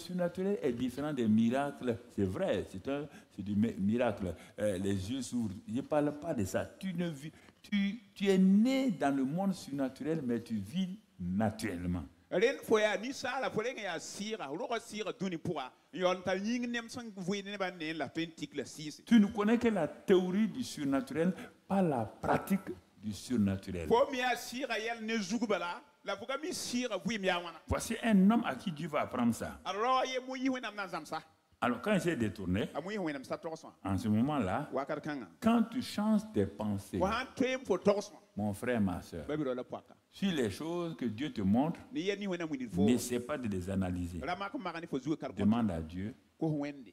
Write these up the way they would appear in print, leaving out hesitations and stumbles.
surnaturel est différent des miracles. C'est vrai, c'est du miracle. Les yeux s'ouvrent. Je ne parle pas de ça. Tu es né dans le monde surnaturel, mais tu vis naturellement. Tu ne connais que la théorie du surnaturel, pas la pratique du surnaturel. Voici un homme à qui Dieu va apprendre ça. Alors quand il s'est détourné, en ce moment-là, quand tu changes tes pensées, mon frère, ma soeur, sur les choses que Dieu te montre, n'essaie pas de les analyser. Demande à Dieu,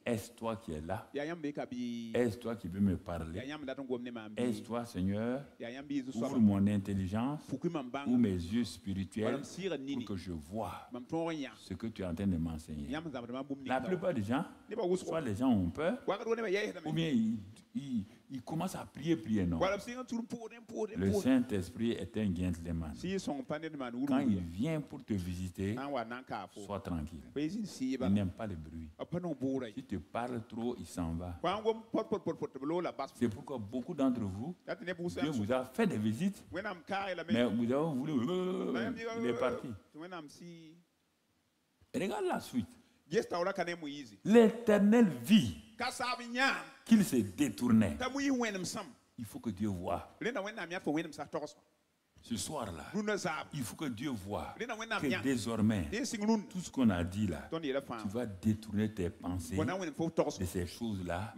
est-ce toi qui es là? Est-ce toi qui veux me parler? Est-ce toi, Seigneur, ouvre mon intelligence ou mes yeux spirituels pour que je vois ce que tu es en train de m'enseigner. La plupart des gens, soit les gens ont peur, ou bien ils commencent à prier, non. Le Saint-Esprit est un gentleman. Quand il vient pour te visiter, sois tranquille. Il n'aime pas le bruit. Si tu parles trop, il s'en va. C'est pourquoi beaucoup d'entre vous, Dieu vous a fait des visites, mais vous avez voulu, il est parti. Regarde la suite. L'Éternel vit qu'il se détournait. Il faut que Dieu voie. Ce soir-là, il faut que Dieu voie que désormais, tout ce qu'on a dit là, tu vas détourner tes pensées de ces choses-là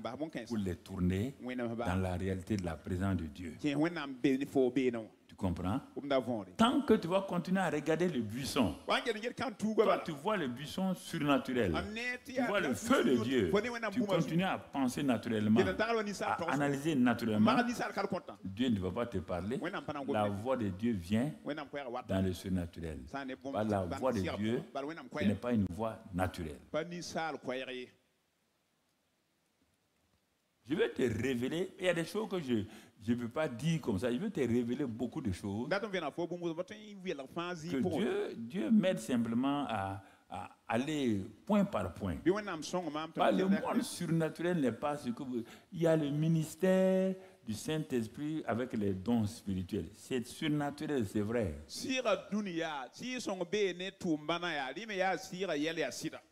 pour les tourner dans la réalité de la présence de Dieu. Tu comprends? Tant que tu vas continuer à regarder le buisson, toi, tu vois le buisson surnaturel, tu vois le feu de Dieu, tu continues à penser naturellement, à analyser naturellement, Dieu ne va pas te parler. La voix de Dieu vient dans le surnaturel. La voix de Dieu, ce n'est pas une voix naturelle. Je vais te révéler, il y a des choses que je ne peux pas dire comme ça, je vais te révéler beaucoup de choses. Que Dieu m'aide simplement à aller point par point. Le monde surnaturel n'est pas ce que vous... Il y a le ministère du Saint-Esprit avec les dons spirituels. C'est surnaturel, c'est vrai.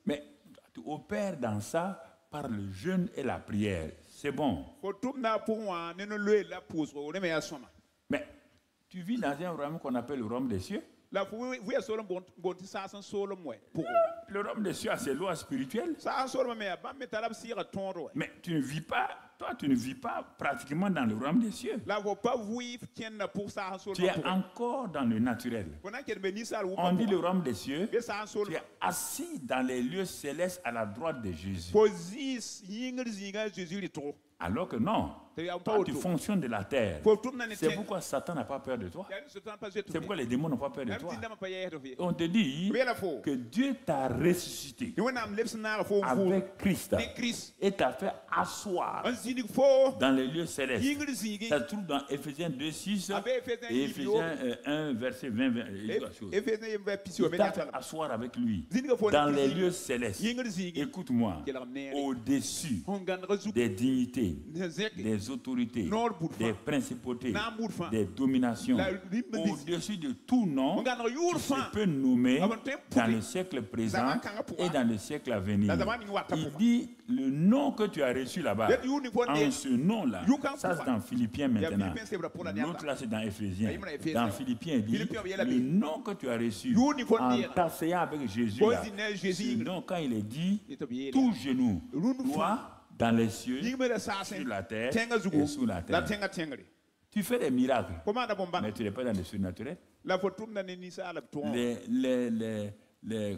Mais tu opères dans ça par le jeûne et la prière. C'est bon. Mais tu vis dans un royaume qu'on appelle le royaume des cieux. Le royaume des cieux a ses lois spirituelles. Mais tu ne vis pas, toi tu ne vis pas pratiquement dans le royaume des cieux. Tu es encore dans le naturel. On dit le royaume des cieux, tu es assis dans les lieux célestes à la droite de Jésus. Alors que non, toi tu fonctionnes de la terre. C'est pourquoi Satan n'a pas peur de toi. C'est pourquoi les démons n'ont pas peur de toi. On te dit que Dieu t'a ressuscité avec Christ et t'a fait asseoir dans les lieux célestes. Ça se trouve dans Éphésiens 2:6 et Éphésiens 1, verset 20. Il t'a fait asseoir avec lui dans les lieux célestes. Écoute-moi, au-dessus des dignités, des autorités, des principautés, des dominations, au-dessus de tout nom qui se peut nommer dans le siècle présent et dans le siècle à venir. Il dit le nom que tu as reçu là-bas, en ce nom-là, ça c'est dans Philippiens maintenant. L'autre là c'est dans Éphésiens. Dans Philippiens, il dit le nom que tu as reçu en t'asseyant avec Jésus là, ce nom quand il est dit, tout genou doit dans les cieux, sur la terre et sous la terre. Tu fais des miracles, mais tu n'es pas dans le surnaturel.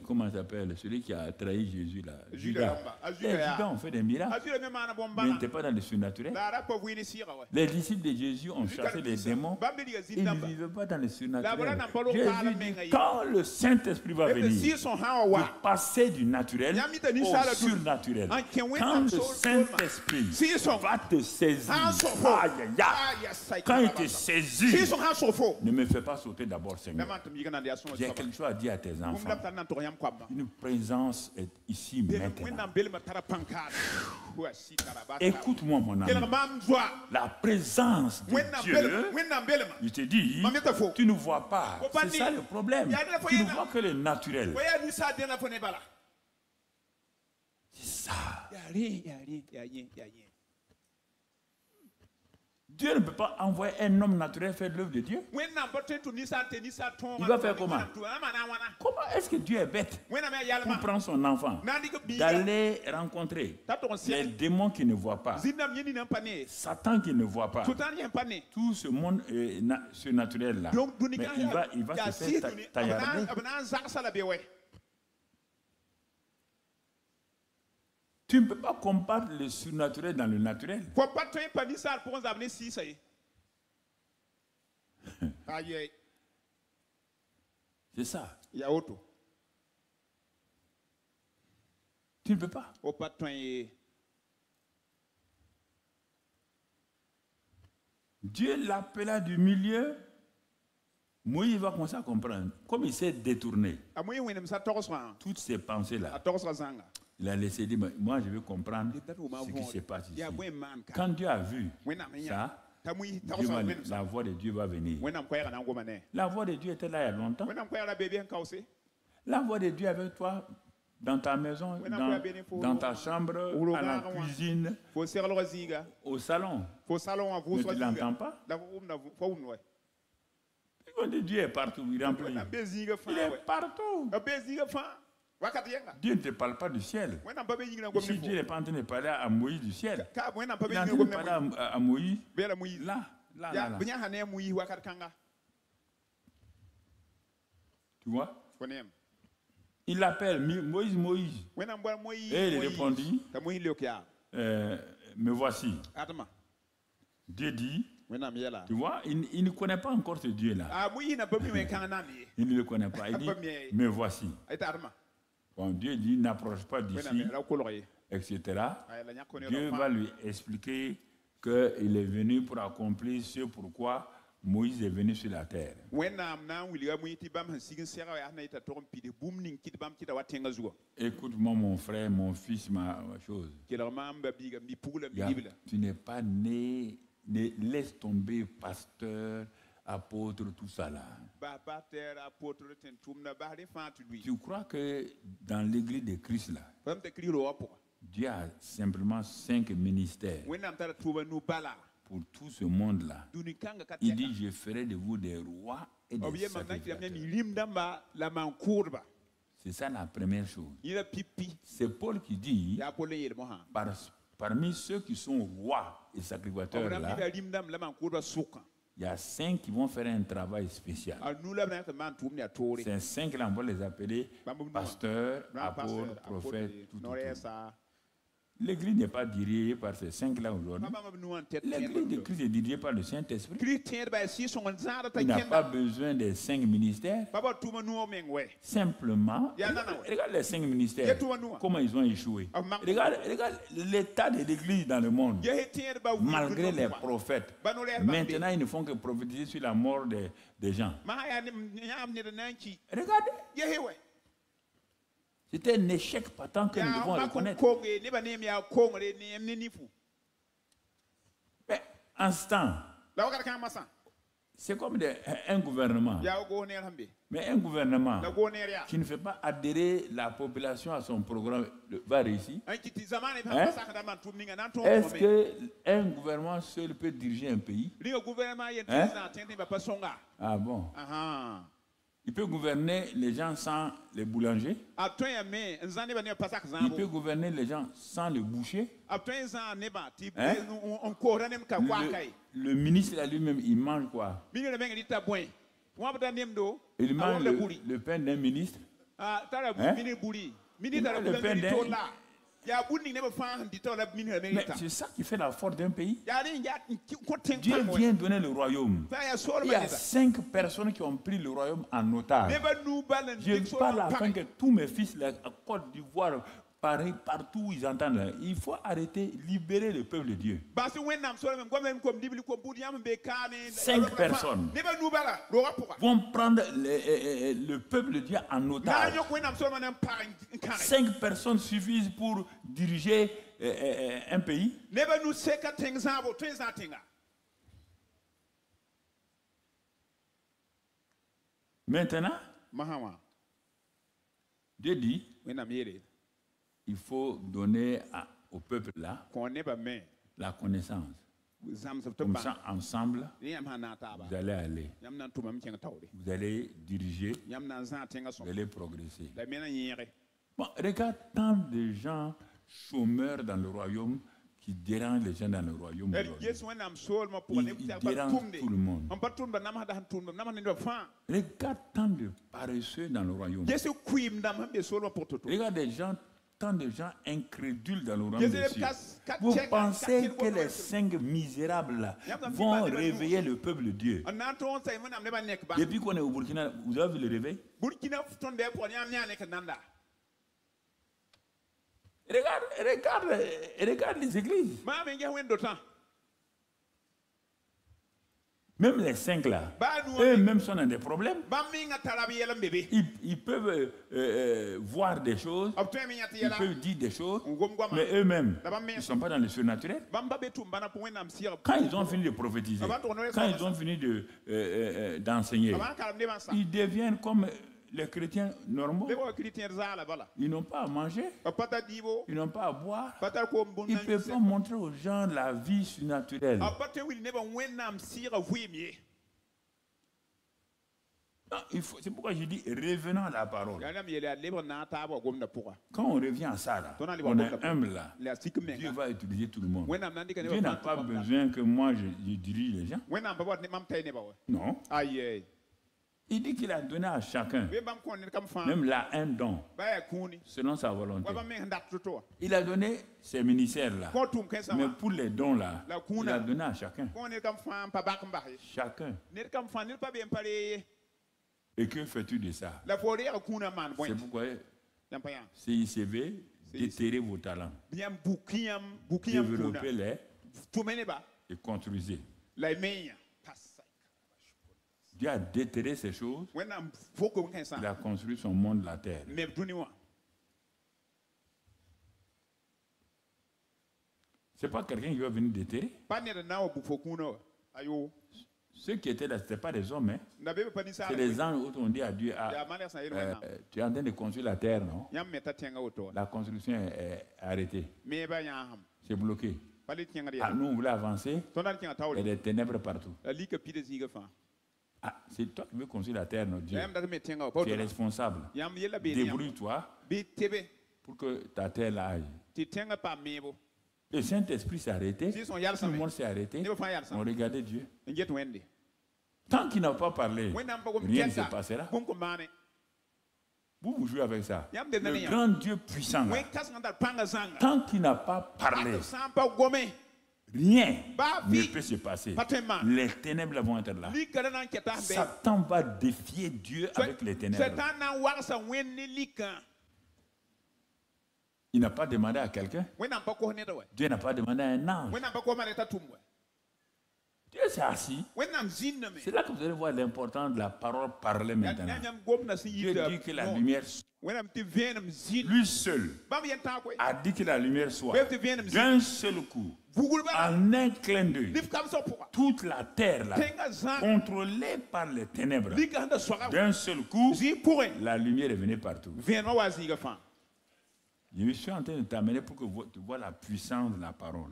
Comment ça s'appelle? Celui qui a trahi Jésus là. Judas. Les Judas ont fait des miracles, mais ils n'étaient pas dans le surnaturel. Les disciples de Jésus ont chassé les démons. Ils ne vivaient pas dans le surnaturel. Jésus dit, quand le Saint-Esprit va venir, de passer du naturel au surnaturel. Quand le Saint-Esprit va te saisir, quand il te saisit, ne me fais pas sauter d'abord, Seigneur. J'ai quelque chose à dire à tes enfants. Une présence est ici maintenant. Écoute-moi, mon ami. La présence de Dieu, je te dis, tu ne vois pas. C'est ça le problème. Tu ne vois que le naturel. C'est ça. Dieu ne peut pas envoyer un homme naturel faire l'œuvre de Dieu. Il va faire comment? Comment est-ce que Dieu est bête pour prendre son enfant, d'aller rencontrer les démons qui ne voient pas, Satan qui ne voit pas, tout ce monde surnaturel-là. Mais il va se faire taillarder. Tu ne peux pas combattre le surnaturel dans le naturel. C'est ça. Tu ne peux pas. Dieu l'appela du milieu. Moïse va commencer à comprendre. Comme il s'est détourné, toutes ces pensées-là, il a laissé dire, moi je veux comprendre ce qui se passe ici. Quand Dieu a vu ça, la voix de Dieu va venir. La voix de Dieu était là il y a longtemps. La voix de Dieu avec toi dans ta maison, dans ta chambre, à la cuisine, au salon. Mais tu ne l'entends pas. Dieu est partout, il remplit. Il est partout. Dieu ne te parle pas du ciel. Si Dieu n'est pas en train de parler à Moïse du ciel, il est en train de parler à Moïse là. Tu vois? Il l'appelle Moïse. Et il répondit, me voici. Dieu dit, tu vois, il ne connaît pas encore ce Dieu-là. Il ne le connaît pas. Il dit, me voici. Bon, Dieu dit, n'approche pas d'ici, etc. Dieu va lui expliquer qu'il est venu pour accomplir ce pourquoi Moïse est venu sur la terre. Écoute-moi, mon frère, mon fils, ma chose. Tu n'es pas né, laisse tomber pasteur, apôtre, tout ça là. Tu crois que dans l'église de Christ là, Dieu a simplement 5 ministères pour tout ce monde là. Il dit, je ferai de vous des rois et des sacrificateurs. C'est ça la première chose. C'est Paul qui dit, parmi ceux qui sont rois et sacrificateurs là, il y a 5 qui vont faire un travail spécial. Ces 5 là, on va les appeler pasteurs, apôtres, prophètes, tout. L'église n'est pas dirigée par ces 5 là aujourd'hui. L'église de Christ est dirigée par le Saint-Esprit. Il n'a pas besoin des 5 ministères. Simplement, regarde les 5 ministères, comment ils ont échoué. Regarde l'état de l'église dans le monde. Malgré les prophètes, maintenant ils ne font que prophétiser sur la mort des gens. Regardez. C'était un échec patent que nous devons reconnaître. Mais en ce temps, c'est comme un gouvernement. Mais un gouvernement qui ne fait pas adhérer la population à son programme va réussir. Est-ce qu'un gouvernement seul peut diriger un pays? Ah bon? Il peut gouverner les gens sans les boulangers. Il peut gouverner les gens sans le boucher. Le ministre lui-même, il mange quoi? Il mange le pain d'un ministre. Il mange le pain d'un... Mais c'est ça qui fait la force d'un pays. Dieu vient donner le royaume. Il y a 5 personnes qui ont pris le royaume en otage. Je parle afin que tous mes fils, la Côte d'Ivoire, Pareil, partout où ils entendent, il faut arrêter, libérer le peuple de Dieu. 5 personnes vont prendre le peuple de Dieu en otage. 5 personnes suffisent pour diriger un pays. Maintenant, Dieu dit, il faut donner au peuple là la connaissance. Comme ça, ensemble, vous allez aller. Vous allez diriger, vous allez progresser. Bon, regarde tant de gens chômeurs dans le royaume qui dérangent les gens dans le royaume. Ils dérangent tout le monde. Regarde tant de paresseux dans le royaume. Regarde des gens, tant de gens incrédules dans le royaume de Dieu. Vous pensez que les 5 misérables là vont réveiller le peuple de Dieu? Depuis qu'on est au Burkina, vous avez vu le réveil? Regarde les églises. Même les 5 là, eux-mêmes sont dans des problèmes. Ils peuvent voir des choses, ils peuvent dire des choses, mais eux-mêmes, ils ne sont pas dans le surnaturel. Quand ils ont fini de prophétiser, quand ils ont fini d'enseigner, ils deviennent comme les chrétiens normaux. Ils n'ont pas à manger, ils n'ont pas à boire, ils ne peuvent pas montrer aux gens la vie surnaturelle. C'est pourquoi je dis revenons à la parole. Quand on revient à ça, là, on est humble là, Dieu va utiliser tout le monde. Dieu n'a pas besoin que moi je dirige les gens. Non. Il dit qu'il a donné à chacun, même là, un don, selon sa volonté. Il a donné ces ministères-là, mais pour les dons-là, il a donné à chacun. Chacun. Et que fais-tu de ça? C'est pourquoi CICV, déterrez vos talents, développez-les et construisez. Dieu a déterré ces choses. Il a construit son monde, la terre. Ce n'est pas quelqu'un qui va venir déterrer. Ceux qui étaient là, ce n'étaient pas des hommes. C'est les anges où on dit à Dieu, tu es en train de construire la terre, non? La construction est arrêtée. C'est bloqué. Nous, on voulait avancer. Il y a des ténèbres partout. C'est toi qui veux construire la terre, notre Dieu. Tu es responsable. Débrouille-toi pour que ta terre aille. Le Saint-Esprit s'est arrêté. Tout le monde s'est arrêté. On regardait Dieu. Tant qu'il n'a pas parlé, rien ne se passera. Vous jouez avec ça. Le grand Dieu puissant, tant qu'il n'a pas parlé, rien ne peut se passer. Les ténèbres vont être là. Satan va défier Dieu avec les ténèbres. Il n'a pas demandé à quelqu'un. Dieu n'a pas demandé à un ange. Dieu s'est assis. C'est là que vous allez voir l'importance de la parole parlée maintenant. Dieu dit que la lumière, lui seul, a dit que la lumière soit. D'un seul coup, en un clin d'œil, toute la terre là, contrôlée par les ténèbres, d'un seul coup, la lumière est venue partout. Je suis en train de t'amener pour que tu vois la puissance de la parole.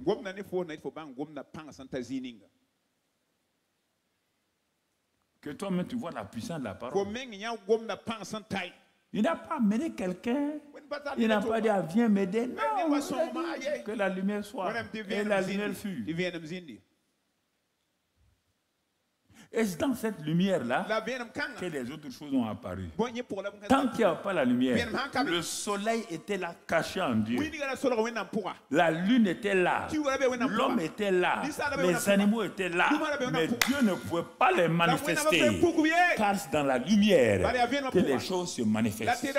Que toi-même tu vois la puissance de la parole. Il n'a pas amené quelqu'un, il n'a pas dit viens m'aider. Non, que la lumière soit. Et la lumière fut. Et c'est dans cette lumière-là que les autres choses ont apparu. Tant qu'il n'y a pas la lumière, le soleil était là, caché en Dieu. La lune était là, l'homme était là, les animaux étaient là, mais Dieu ne pouvait pas les manifester. Car c'est dans la lumière que les choses se manifestent.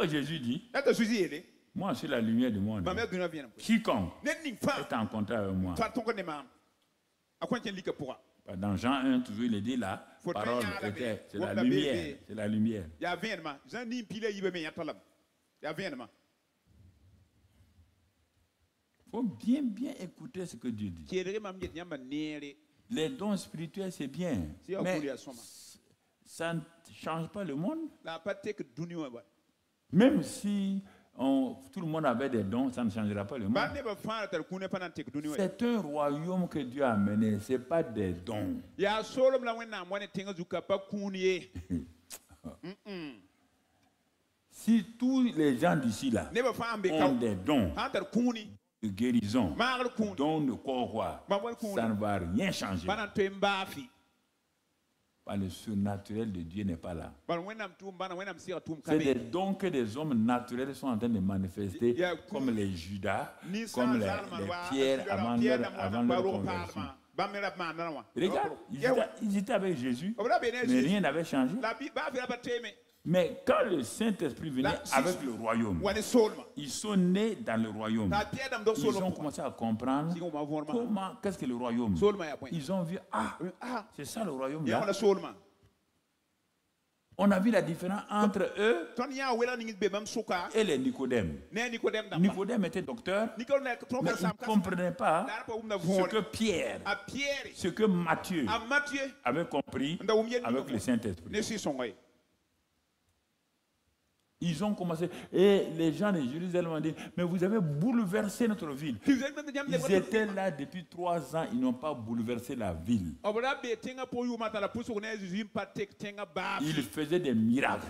pourquoi Jésus dit, moi je suis la lumière du monde. Quiconque est en contact avec moi. Dans Jean 1, toujours il est dit là, parole était, c'est la lumière. C'est la lumière. Il faut bien écouter ce que Dieu dit. Les dons spirituels, c'est bien. Mais ça ne change pas le monde. Même si tout le monde avait des dons, ça ne changera pas le monde. C'est un royaume que Dieu a amené, ce n'est pas des dons. Si tous les gens d'ici là ont des dons de guérison, dons de corps, ça ne va rien changer. Le surnaturel de Dieu n'est pas là. C'est des dons que des hommes naturels sont en train de manifester, comme les Judas, comme les Pierre avant leur conversion. Regarde, ils étaient avec Jésus, mais rien n'avait changé. Mais quand le Saint-Esprit venait avec le royaume, ils sont nés dans le royaume. Ils ont commencé à comprendre qu'est-ce que le royaume. Ils ont vu, c'est ça le royaume là. On a vu la différence entre eux et les Nicodèmes. Nicodème était docteur, mais il ne comprenait pas ce que Pierre, ce que Matthieu avait compris avec le Saint-Esprit. Ils ont commencé, et les gens de Jérusalem ont dit, mais vous avez bouleversé notre ville. Ils étaient là depuis 3 ans, ils n'ont pas bouleversé la ville. Ils faisaient des miracles.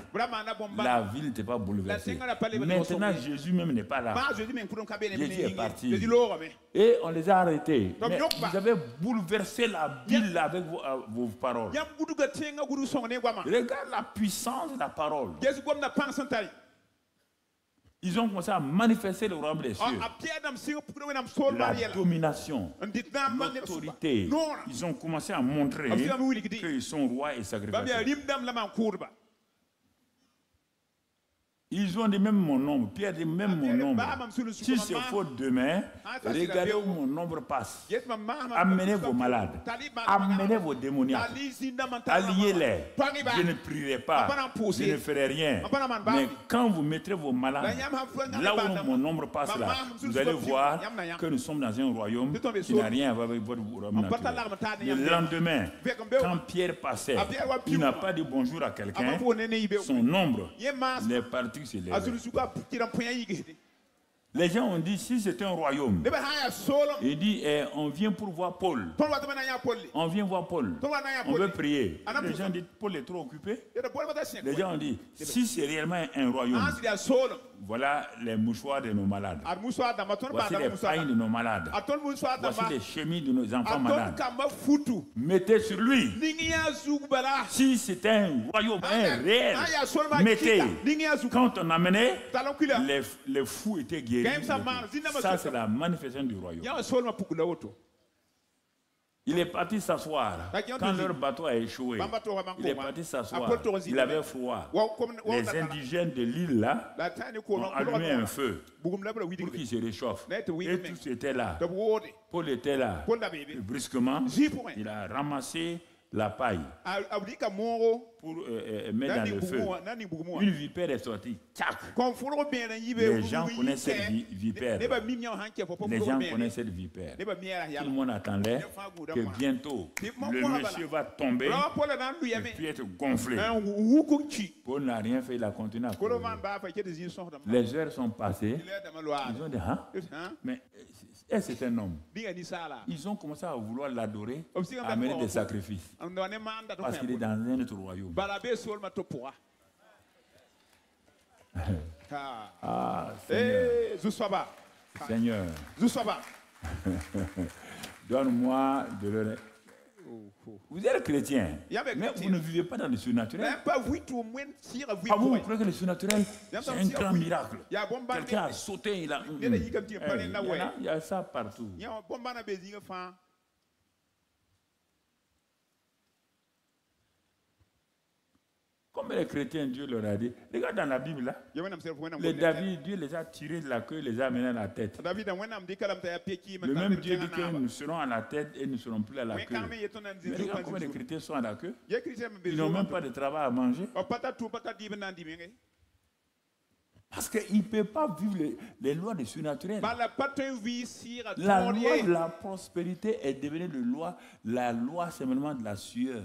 La ville n'était pas bouleversée. Maintenant, Jésus même n'est pas là. Jésus est parti. Et on les a arrêtés. Mais vous avez bouleversé la ville avec vos paroles. Regarde la puissance de la parole. Ils ont commencé à manifester le royaume des cieux. La domination, l'autorité. Ils ont commencé à montrer qu'ils sont rois et sacrificateurs. Ils ont dit même mon nombre. Pierre dit même mon nombre. Si c'est faux demain, regardez où mon nombre passe. Amenez vos malades. Amenez vos démoniaques. Alliez-les. Je ne prierai pas. Je ne ferai rien. Mais quand vous mettrez vos malades, là où mon nombre passe là, vous allez voir que nous sommes dans un royaume qui n'a rien à voir avec votre royaume naturel. Le lendemain, quand Pierre passait, il n'a pas dit bonjour à quelqu'un. Son nombre, les parties. Les gens ont dit, si c'est un royaume, il dit, on vient pour voir Paul. On vient voir Paul. On veut prier. Les gens disent, Paul est trop occupé. Les gens ont dit, si c'est réellement un royaume, voilà les mouchoirs de nos malades. Voici les pailles de nos malades. Voici les chemises de nos enfants malades. Mettez sur lui. Si c'est un royaume, un réel, mettez. Quand on amenait, les fous étaient guéris. Ça, c'est la manifestation du royaume. Il est parti s'asseoir. Quand leur bateau a échoué, il est parti s'asseoir. Il avait froid. Les indigènes de l'île là ont allumé un feu pour qu'il se réchauffe. Et tous étaient là. Paul était là. Brusquement, il a ramassé la paille pour mettre dans le feu. Une vipère est sortie. Les gens connaissent cette vipère. Les gens connaissent cette vipère. Tout le monde attendait que bientôt le monsieur va tomber et puis être gonflé. Paul n'a rien fait, il a continué à courir. Les heures sont passées. Ils ont dit, mais c'est un homme. Ils ont commencé à vouloir l'adorer, à amener des sacrifices. Parce qu'il est dans un autre royaume. Seigneur. Seigneur. Donne-moi de leur... Vous êtes chrétien, mais vous ne vivez pas dans le surnaturel. Vous croyez que le surnaturel, c'est un grand miracle. Quelqu'un a sauté, il y a ça partout. Comme les chrétiens, Dieu leur a dit. Regarde dans la Bible là. Les David, Dieu les a tirés de la queue et les a amenés à la tête. Le même Dieu dit que nous serons à la tête et nous ne serons plus à la queue. Mais regarde comment les chrétiens sont à la queue. Ils n'ont même pas de travail à manger. Parce qu'ils ne peuvent pas vivre les lois du surnaturel. La loi de la prospérité est devenue la loi simplement de la sueur.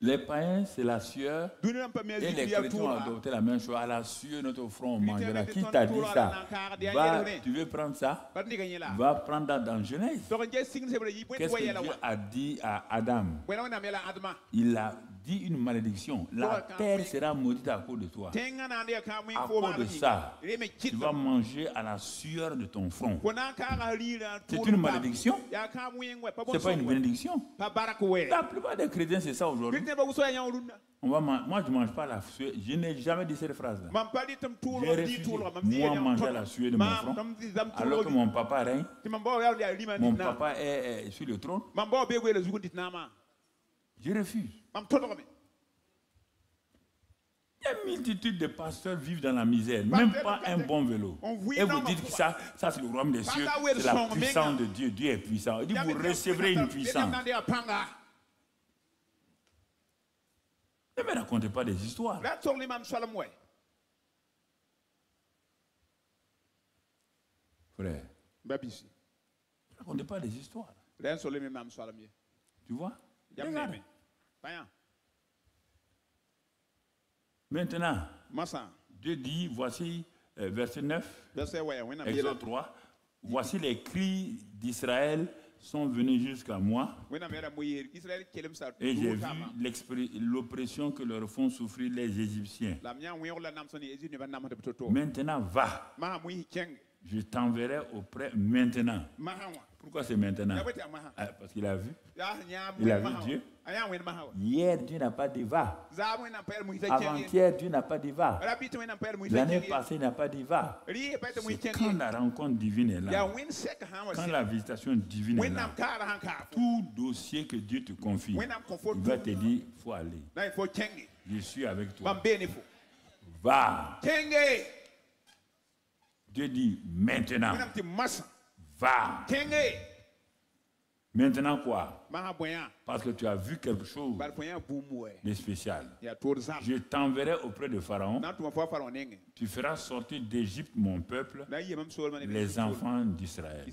Les païens, c'est la sueur. Et les chrétiens ont adopté la même chose. À la sueur, notre front, on mangera. Qui t'a dit ça? Tu veux prendre ça? Va prendre dans Genèse. Qu'est-ce que Dieu a dit à Adam? Il a dit une malédiction. La terre sera maudite à cause de toi. À cause de ça, tu vas manger à la sueur de ton front. C'est une malédiction. Ce n'est pas une bénédiction. La plupart des chrétiens, c'est ça aujourd'hui. Moi, je ne mange pas la sueur. Je n'ai jamais dit cette phrase-là. J'ai refusé. Moi, manger la sueur de mon front. Alors que mon papa règne. Mon papa est sur le trône. Je refuse. Il y a une multitude de pasteurs vivent dans la misère, même pas un bon vélo. Et vous dites que ça c'est le royaume des cieux, c'est la puissance de Dieu. Dieu est puissant. Il dit vous recevrez une puissance. Ne me racontez pas des histoires. Frère, ne racontez pas des histoires. Tu vois? Maintenant, Dieu dit, voici, verset 9, Exode 3, voici les cris d'Israël sont venus jusqu'à moi, et j'ai vu l'oppression que leur font souffrir les Égyptiens. Maintenant, va, je t'enverrai auprès maintenant. Pourquoi c'est maintenant? Parce qu'il a vu. Il a vu Dieu. Hier, Dieu n'a pas dit va. Avant-hier, Dieu n'a pas dit va. L'année passée, il n'a pas dit va. C'est quand la rencontre divine est là, quand la visitation divine est là, tout dossier que Dieu te confie, il va te dire, il faut aller. Je suis avec toi. Va. Dieu dit maintenant. Va. Maintenant quoi? Parce que tu as vu quelque chose de spécial. Je t'enverrai auprès de Pharaon. Tu feras sortir d'Égypte mon peuple, les enfants d'Israël.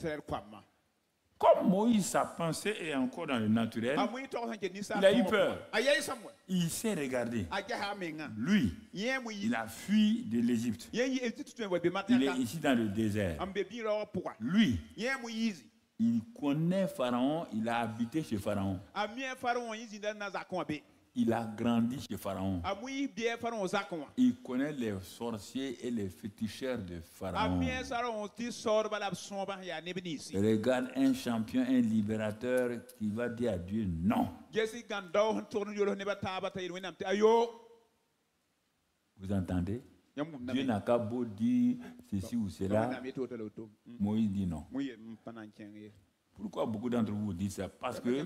Comme Moïse, sa pensée est encore dans le naturel, il a eu peur. Il s'est regardé. Lui, il a fui de l'Égypte. Il est ici dans le désert. Lui, il connaît Pharaon, il a habité chez Pharaon. Il a grandi chez Pharaon. Il connaît les sorciers et les féticheurs de Pharaon. Regarde un champion, un libérateur qui va dire à Dieu non. Vous entendez? Dieu n'a qu'à beau dire ceci ou cela. Moïse dit non. Pourquoi beaucoup d'entre vous disent ça? Parce que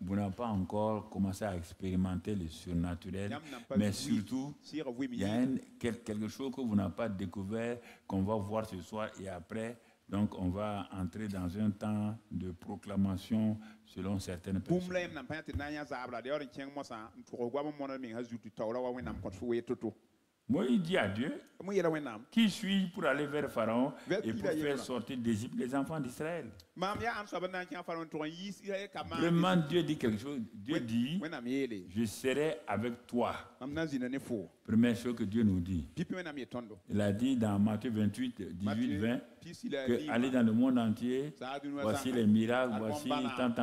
vous n'avez pas encore commencé à expérimenter le surnaturel, mais surtout, il y a quelque chose que vous n'avez pas découvert, qu'on va voir ce soir et après. Donc, on va entrer dans un temps de proclamation selon certaines personnes. Moïse dit à Dieu, qui suis-je pour aller vers Pharaon et pour faire sortir d'Égypte les enfants d'Israël? Vraiment, Dieu dit quelque chose. Dieu dit, je serai avec toi. Première chose que Dieu nous dit. Il a dit dans Matthieu 28, 18, 20, que aller dans le monde entier, voici les miracles, voici tant.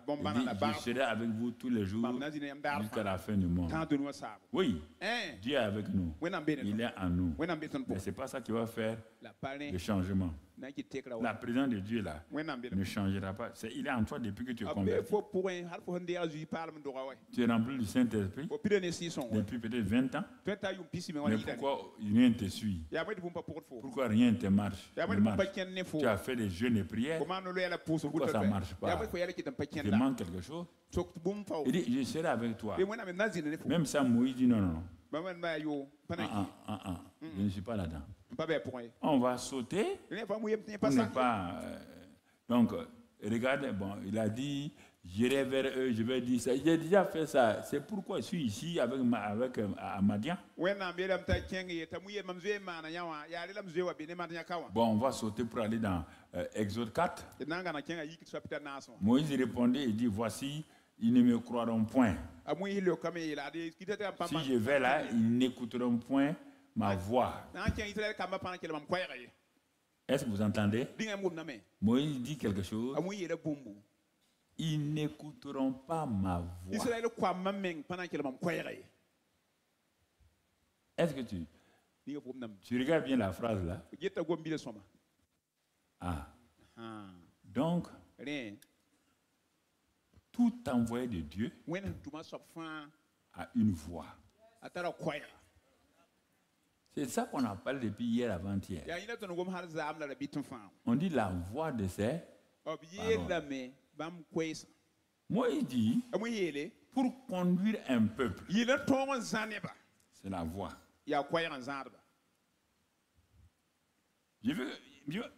Il dit, je serai avec vous tous les jours jusqu'à la fin du monde. Oui, Dieu est avec nous. Il est en nous. Mais ce n'est pas ça qui va faire le changement. La présence de Dieu là ne changera pas. Il est en toi depuis que tu es converti. Tu es rempli du Saint-Esprit depuis peut-être 20 ans. Mais pourquoi rien ne te suit? Pourquoi rien ne te marche? Tu as fait des jeûnes et prières. Pourquoi ça ne marche pas? Il manque quelque chose. Il dit, je serai avec toi. Même ça, Moïse dit non. Je ne suis pas là-dedans. On va sauter. On n'est pas. Donc, regardez, bon, il a dit, j'irai vers eux, je vais dire ça. J'ai déjà fait ça. C'est pourquoi je suis ici avec Madian. Bon, on va sauter pour aller dans Exode 4. Moïse répondait et dit, voici, ils ne me croiront point. Si je vais là, ils n'écouteront point ma voix. Est-ce que vous entendez? Moïse dit quelque chose. Ils n'écouteront pas ma voix. Est-ce que tu regardes bien la phrase là? Ah. Donc, tout envoyé de Dieu a une voix. C'est ça qu'on a parlé depuis hier avant-hier. On dit la voix de ses paroles. Moi, il dit, pour conduire un peuple, c'est la voix.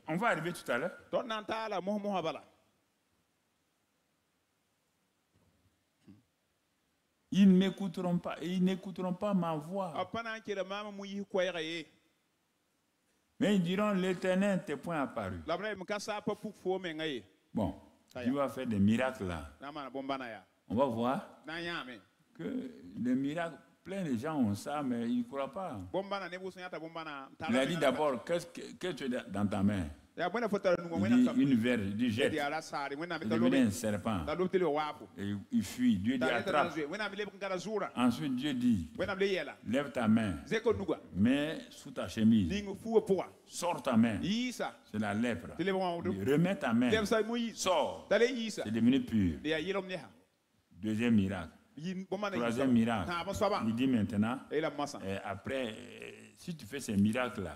On va arriver tout à l'heure. Ils m'écouteront pas, et ils n'écouteront pas ma voix. Mais ils diront, l'Éternel t'est point apparu. Bon, tu vas faire des miracles là. On va voir que les miracles, plein de gens ont ça, mais ils ne croient pas. Il a dit d'abord, qu'est-ce que tu as dans ta main? Il dit une verge, il dit jette. Il devient un serpent. Et il fuit. Dieu dit attrape. Ensuite Dieu dit, lève ta main. Mets sous ta chemise. Sors ta main. C'est la lèpre. Remets ta main. Sors. C'est devenu pur. Deuxième miracle. Troisième miracle. Il dit maintenant, après, si tu fais ces miracles-là,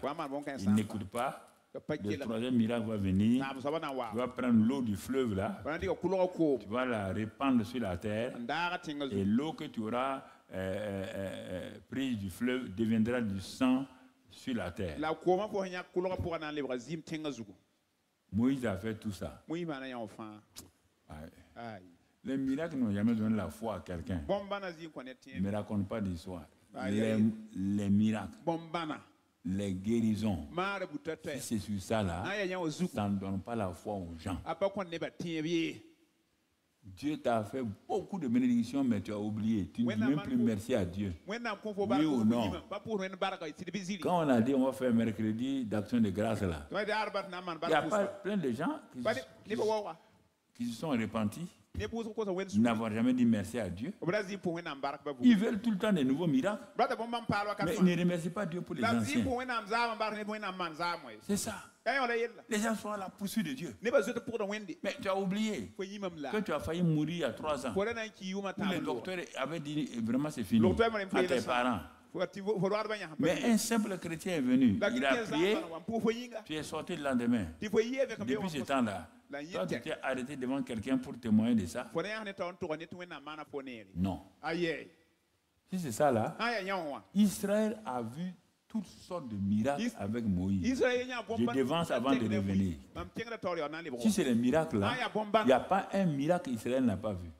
ils n'écoutent pas. Le troisième miracle va venir. Tu vas prendre l'eau du fleuve là. Tu vas la répandre sur la terre. Et l'eau que tu auras prise du fleuve deviendra du sang sur la terre. Moïse a fait tout ça. Les miracles n'ont jamais donné la foi à quelqu'un. Ne me raconte pas d'histoire. Les miracles. Les guérisons. Si c'est sur ça là, ça ne donne pas la foi aux gens. Dieu t'a fait beaucoup de bénédictions, mais tu as oublié. Tu ne dis même plus merci à Dieu. Oui ou non? Quand on a dit on va faire mercredi d'action de grâce là, il y a pas plein de gens qui se sont repentis. N'avoir jamais dit merci à Dieu. Ils veulent tout le temps des nouveaux miracles. Mais ils ne remercient pas Dieu pour les anciens. C'est ça. Les gens sont à la poursuite de Dieu. Mais tu as oublié que tu as failli mourir il y a 3 ans. Où les docteurs avaient dit vraiment c'est fini à tes parents. Mais un simple chrétien est venu. Il a prié. Tu es sorti le lendemain. Depuis ce temps-là, toi, tu t'es arrêté devant quelqu'un pour témoigner de ça? Non. Si c'est ça là, Israël a vu toutes sortes de miracles avec Moïse. Je devance avant de revenir. Si c'est les miracles là, il n'y a pas un miracle qu'Israël n'a pas vu.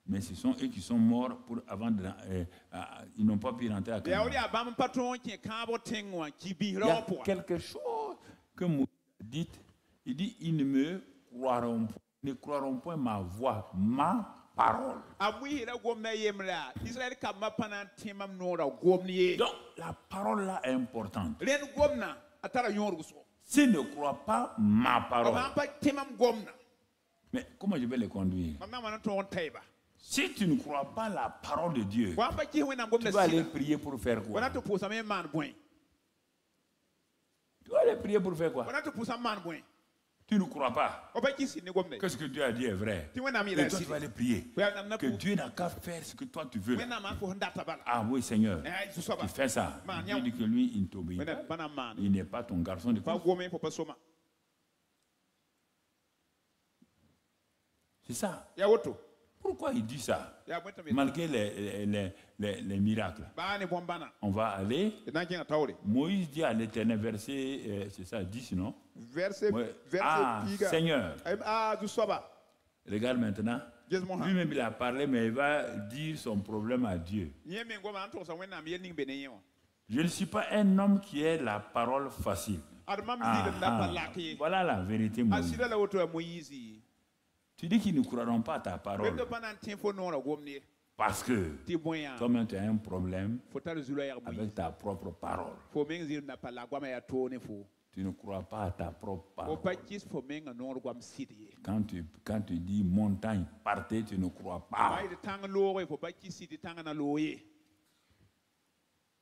Mais ce sont eux qui sont morts ils n'ont pas pu rentrer à Canaan. Il y a quelque chose que Moïse dit. Il dit, ils ne croiront point ma voix, ma parole. Donc la parole là est importante. S'ils ne croient pas ma parole, mais comment je vais les conduire? Si tu ne crois pas la parole de Dieu, tu vas aller prier pour faire quoi? Tu vas aller prier pour faire quoi? Tu ne crois pas. Qu'est-ce que Dieu a dit est vrai. Et toi, tu vas aller prier. Que Dieu n'a qu'à faire ce que toi tu veux. Ah oui, Seigneur. Tu fais ça. Dieu dit que lui, il ne t'obéit pas. Il n'est pas ton garçon de course. C'est ça. Pourquoi il dit ça? Malgré les miracles. On va aller. Moïse dit à l'Éternel, verset, c'est ça, 10, non? Verset Seigneur. Regarde maintenant. Lui-même, il a parlé, mais il va dire son problème à Dieu. Je ne suis pas un homme qui ait la parole facile. Voilà la vérité, Moïse. Tu dis qu'ils ne croiront pas à ta parole. Parce que toi-même tu as un problème avec ta propre parole. Tu ne crois pas à ta propre parole. Quand tu dis montagne, partez, tu ne crois pas.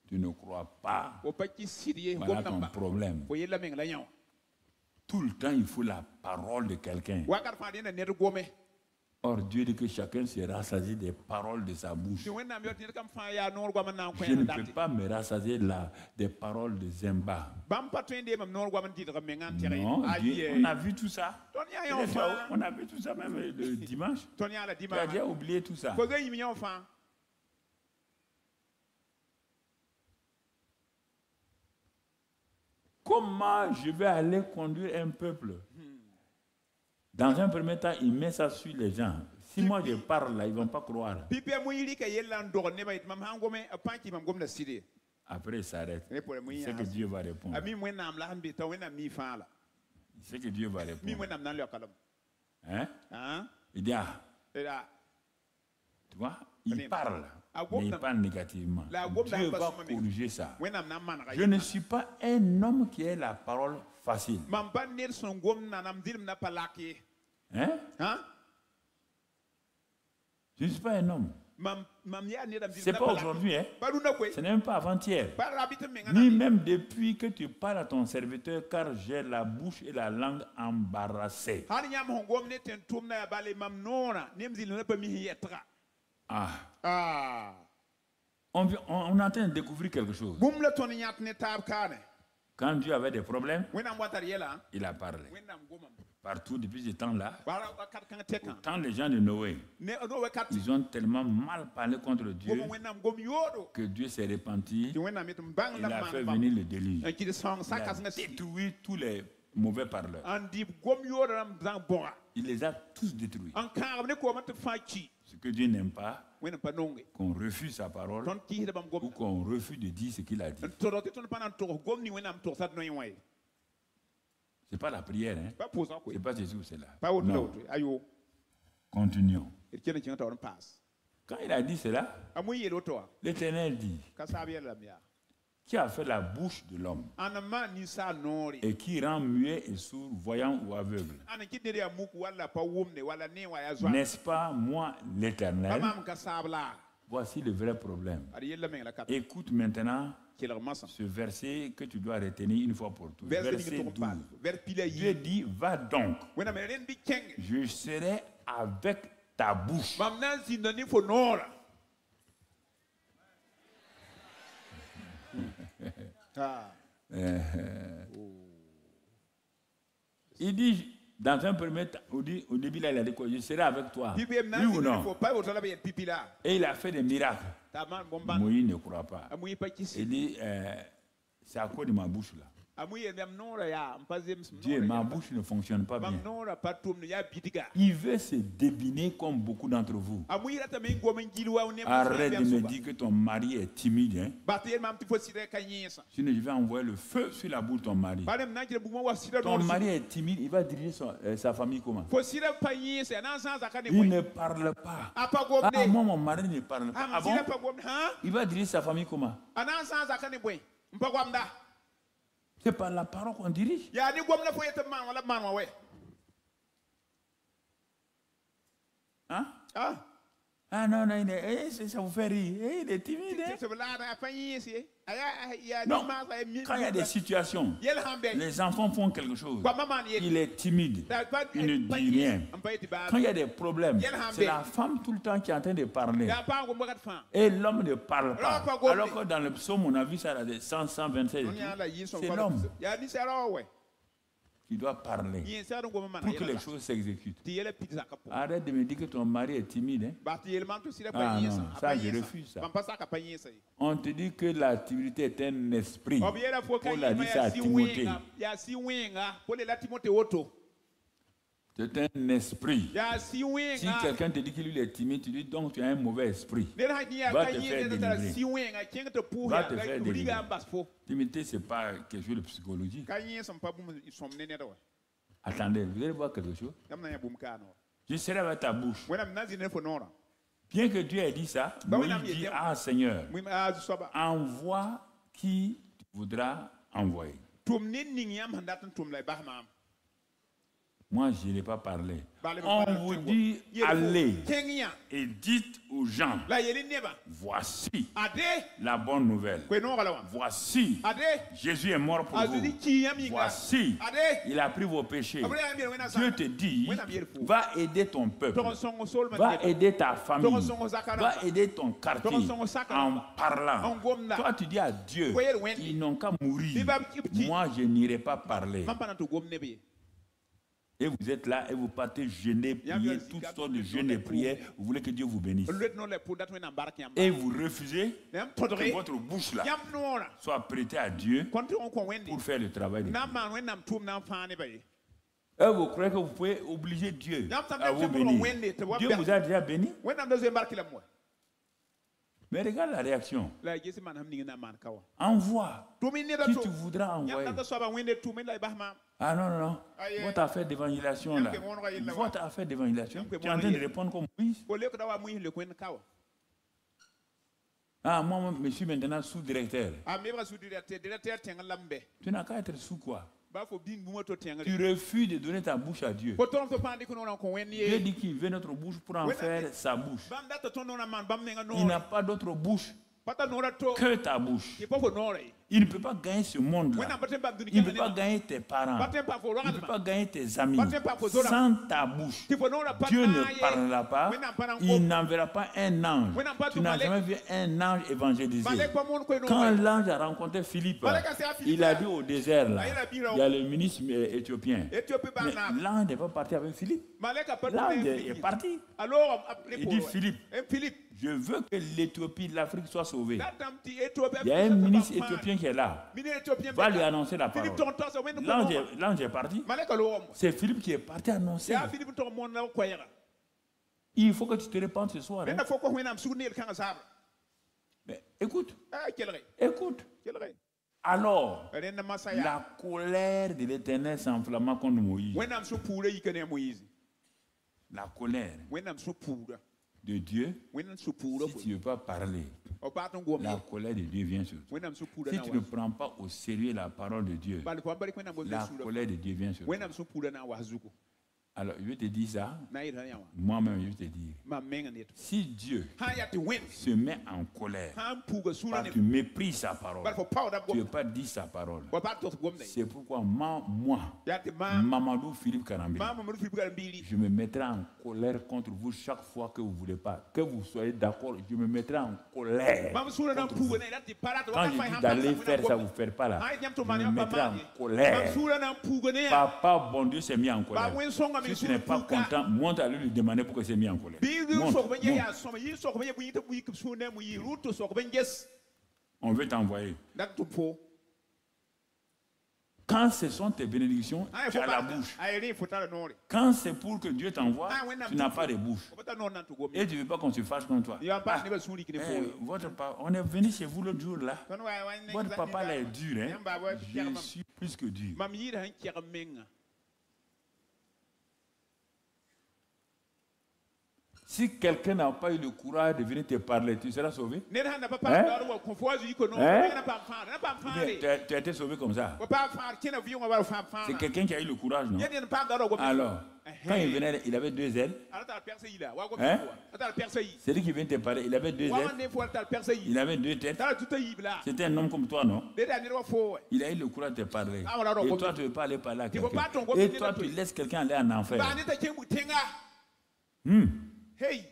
Tu ne crois pas. Voilà ton problème. Tout le temps, il faut la parole de quelqu'un. Or, Dieu dit que chacun se rassasie des paroles de sa bouche. Je ne peux pas me rassasier des paroles de Zemba. Non, Dieu, on a vu tout ça. On a vu tout ça même le dimanche. Tu as déjà oublié tout ça. Comment je vais aller conduire un peuple? Dans un premier temps, il met ça sur les gens. Si moi je parle là, ils ne vont pas croire. Après, il s'arrête. C'est que Dieu va répondre. C'est que Dieu va répondre. Hein? Il dit, tu vois, il parle. Mais il parle négativement. Dieu va corriger ça. Je ne suis pas un homme qui ait la parole facile. Hein? Je ne suis pas un homme. Ce n'est pas aujourd'hui, hein? Ce n'est même pas avant-hier. Ni même depuis que tu parles à ton serviteur, car j'ai la bouche et la langue embarrassées. On est en train de découvrir quelque chose. Quand Dieu avait des problèmes, il a parlé. Partout depuis ce temps-là, autant les gens de Noé, ils ont tellement mal parlé contre Dieu que Dieu s'est repenti. Il a fait venir le déluge. Il a détruit tous les mauvais parleurs. Il les a tous détruits. Ce que Dieu n'aime pas, qu'on refuse sa parole ou qu'on refuse de dire ce qu'il a dit. Ce n'est pas la prière, hein? Ce n'est pas Jésus, c'est là. Non. Continuons. Quand il a dit cela, l'Éternel dit, qui a fait la bouche de l'homme et qui rend muet et sourd, voyant ou aveugle? N'est-ce pas moi l'Éternel? Voici le vrai problème. Écoute maintenant ce verset que tu dois retenir une fois pour toutes. Verset 12. Dieu dit, va donc, je serai avec ta bouche. Il dit, dans un premier temps, au début, là, il a dit quoi? Je serai avec toi. Oui ou non? Et il a fait des miracles. Moïse ne croit pas. Il dit, c'est à cause de ma bouche là. Dieu, ma bouche ne fonctionne pas bien. Il veut se débiner comme beaucoup d'entre vous. Arrête de me dire que ton mari est timide. Hein? Sinon, je vais envoyer le feu sur la bouche de ton mari. Ton mari est timide, il va diriger sa famille comment? Il ne parle pas. Moi, mon mari ne parle pas. Ah bon? Il va diriger sa famille comment? C'est par la parole qu'on dirige. Hein? Ah non, non, ça vous fait rire. Il est timide. Non, quand il y a des situations, les enfants font quelque chose. Il est timide. Il ne dit rien. Quand il y a des problèmes, c'est la femme tout le temps qui est en train de parler. Et l'homme ne parle pas. Alors que dans le psaume, on a vu ça à 127. C'est l'homme qui doit parler pour que les choses s'exécutent. Arrête de me dire que ton mari est timide. Hein? Ah non, ça je refuse ça. On te dit que la timidité est un esprit. On l'a dit ça à Timothée. C'est un esprit. Si quelqu'un te dit qu'il est timide, tu dis donc tu as un mauvais esprit. Va te faire délivrer. Va te faire délivrer. Timidité, ce n'est pas quelque chose de psychologique. Attendez, vous allez voir quelque chose. Je serai avec ta bouche. Bien que Dieu ait dit ça, Moïse dit, ah Seigneur, envoie qui tu voudras envoyer. Moi, je n'ai pas parlé. On vous dit, allez et dites aux gens, voici la bonne nouvelle. Voici, Jésus est mort pour vous. Voici, il a pris vos péchés. Dieu te dit, va aider ton peuple, va aider ta famille, va aider ton quartier en parlant. Toi, tu dis à Dieu, ils n'ont qu'à mourir. Moi, je n'irai pas parler. Et vous êtes là et vous partez jeûner, prier, toutes sortes de jeûnes et prières. Vous voulez que Dieu vous bénisse. Et vous refusez que votre bouche là soit prêtée à Dieu pour faire le travail de Dieu. Et vous croyez que vous pouvez obliger Dieu à vous bénir. Dieu vous a déjà béni. Mais regarde la réaction. Envoie qui tu voudras envoyer. Ah non, non, non. Votre affaire d'évangélisation là. Votre affaire d'évangélisation. Tu es en train de répondre comme Moïse. Ah, moi, je suis maintenant sous-directeur. Tu n'as qu'à être sous quoi? Tu refuses de donner ta bouche à Dieu. Dieu dit qu'il veut notre bouche pour en faire sa bouche. Il n'a pas d'autre bouche que ta bouche. Il ne peut pas gagner ce monde-là. Il ne peut pas gagner tes parents. Il ne peut pas gagner tes amis sans ta bouche. Dieu ne parlera pas. Il n'enverra pas un ange. Tu n'as jamais vu un ange évangéliser. Quand l'ange a rencontré Philippe, il a dit au désert, là, il y a le ministre éthiopien. Mais l'ange n'est pas parti avec Philippe. L'ange est parti. Il dit Philippe, je veux que l'Éthiopie, l'Afrique soit sauvée. Il y a un ministre éthiopien qui est là. Va lui annoncer la parole. L'ange est parti. C'est Philippe qui est parti annoncer. Il faut que tu te répandes ce soir. Hein? Mais écoute. Écoute. Alors, la colère de l'Éternel s'enflamma contre Moïse. La colère de Dieu, si tu ne veux pas parler, la colère de Dieu vient sur toi. Si tu ne prends pas au sérieux la parole de Dieu, la colère de Dieu vient sur toi. Alors, je vais te dire ça. Moi-même, je vais te dire. Si Dieu se met en colère parce que tu méprises sa parole, tu ne veux pas dire sa parole. C'est pourquoi moi, Mamadou Philippe Karambili, je me mettrai en colère contre vous chaque fois que vous ne voulez pas. Que vous soyez d'accord, je me mettrai en colère contre vous. Quand je dis d'aller faire ça, vous ne faites pas là. Je me mettrai en colère. Papa, bon Dieu, s'est mis en colère. Si tu n'es pas content, monte à lui demander pourquoi il s'est mis en colère. On veut t'envoyer. Quand ce sont tes bénédictions, tu as la bouche. Quand c'est pour que Dieu t'envoie, tu n'as pas de bouche. Et tu ne veux pas qu'on se fâche contre toi. Votre papa, on est venu chez vous l'autre jour là. Votre papa là est dur. Hein? Je suis plus que dur. Si quelqu'un n'a pas eu le courage de venir te parler, tu seras sauvé. Tu as été sauvé comme ça. C'est quelqu'un qui a eu le courage, non? Alors, quand il venait, il avait 2 ailes. Hein? C'est lui qui vient te parler, il avait 2 ailes. Il avait 2 têtes. C'était un homme comme toi, non? Il a eu le courage de te parler. Et toi, tu ne veux pas aller parler à quelqu'un. Et toi, tu laisses quelqu'un aller en enfer. Hey.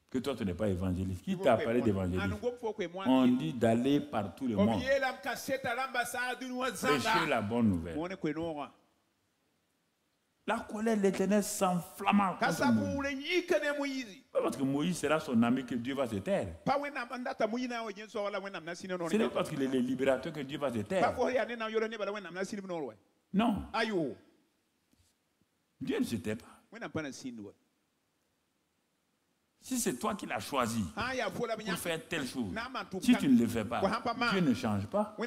Que toi, tu n'es pas évangéliste. Qui t'a parlé d'évangéliste? On dit d'aller par tout le monde. Prêcher la bonne nouvelle. La colère de l'Éternel s'enflamma contre Moïse. Pas parce que Moïse sera son ami que Dieu va se taire. Ce n'est pas parce qu'il est le libérateur que Dieu va se taire. Non. Dieu ne se tait pas. Si c'est toi qui l'as choisi pour faire telle chose, si tu ne le fais pas, Dieu ne change pas.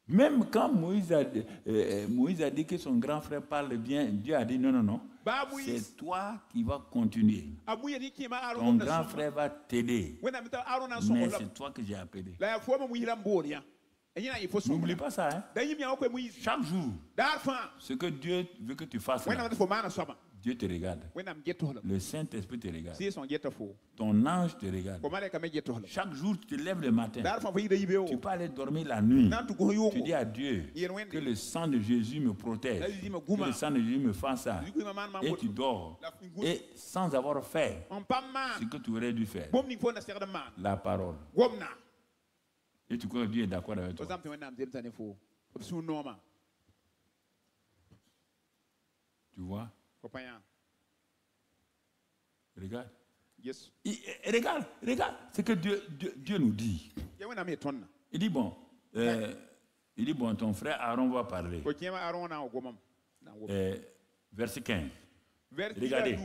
Même quand Moïse a dit que son grand frère parle bien, Dieu a dit non, non, non. C'est toi qui vas continuer. Ton grand frère va t'aider. Mais c'est toi que j'ai appelé. N'oublie pas ça. Hein? Chaque jour, ce que Dieu veut que tu fasses, là, Dieu te regarde. Le Saint-Esprit te regarde. Ton ange te regarde. Chaque jour, tu te lèves le matin. Tu peux aller dormir la nuit. Tu dis à Dieu que le sang de Jésus me protège. Que le sang de Jésus me fasse ça. Et tu dors. Et sans avoir fait ce que tu aurais dû faire. La parole. Et tu crois que Dieu est d'accord avec toi. Tu vois? Regarde. Yes. Regarde ce que Dieu nous dit. Il dit bon, ton frère Aaron va parler. Verset 15. Regardez.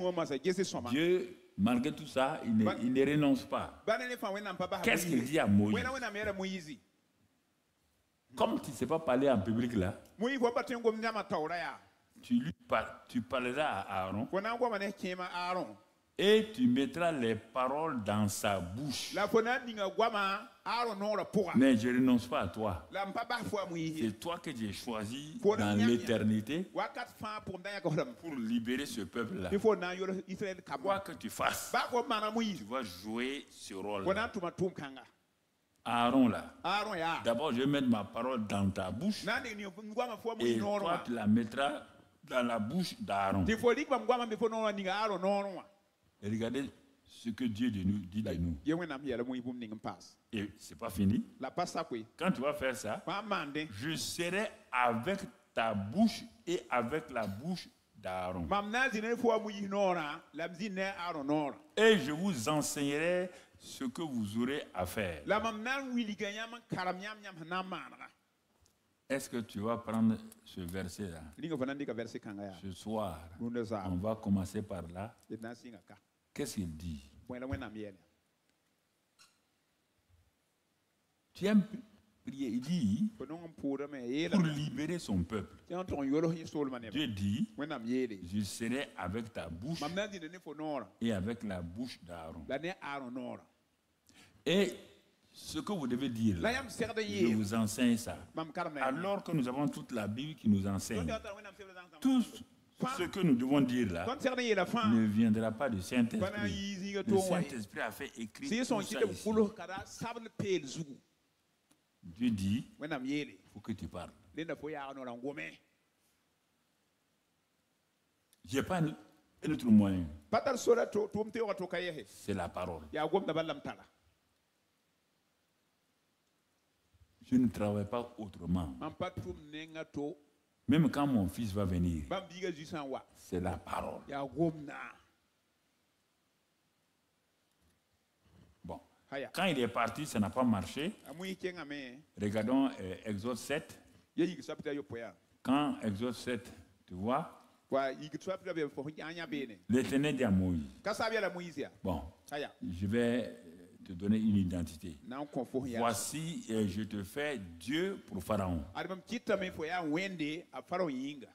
Dieu, malgré tout ça, il ne renonce pas. Qu'est-ce qu'il dit à Moïse? Comme tu ne sais pas parler en public là, tu parleras à Aaron et tu mettras les paroles dans sa bouche. Mais je ne renonce pas à toi. C'est toi que j'ai choisi dans l'éternité pour libérer ce peuple-là. Quoi que tu fasses, tu vas jouer ce rôle. Aaron là. D'abord, je vais mettre ma parole dans ta bouche et toi, tu la mettras dans la bouche d'Aaron. Et regardez ce que Dieu dit de nous. Et ce n'est pas fini. Quand tu vas faire ça, je serai avec ta bouche et avec la bouche d'Aaron. Et je vous enseignerai ce que vous aurez à faire. Est-ce que tu vas prendre ce verset-là? Ce soir, on va commencer par là. Qu'est-ce qu'il dit? Tu aimes prier? Il dit pour libérer son peuple. Dieu dit, je serai avec ta bouche et avec la bouche d'Aaron. Et ce que vous devez dire, là, je vous enseigne ça. Alors que nous avons toute la Bible qui nous enseigne, tout ce que nous devons dire là ne viendra pas du Saint-Esprit. Le Saint-Esprit a fait écrire tout ça ici. Dieu dit, il faut que tu parles. Je n'ai pas un autre moyen. C'est la parole. Je ne travaille pas autrement. Même quand mon fils va venir, c'est la parole. Bon. Quand il est parti, ça n'a pas marché. Regardons Exode 7. Quand Exode 7, tu vois, l'Éternel dit à Moïse, bon, je vais te donner une identité. Voici, je te fais Dieu pour Pharaon.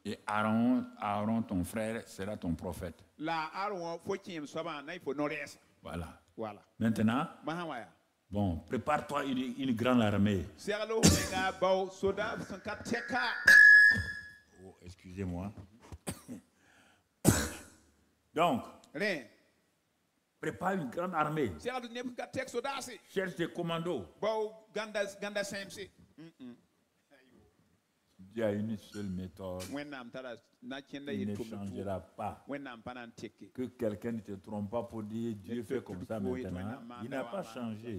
Et Aaron, ton frère, sera ton prophète. Voilà. Maintenant, bon, prépare-toi une grande armée. Oh, excusez-moi. Donc, prépare une grande armée. Cherche des commandos. Il y a une seule méthode. Il ne changera pas. Que quelqu'un ne te trompe pas pour dire Dieu fait comme ça maintenant. Il n'a pas changé.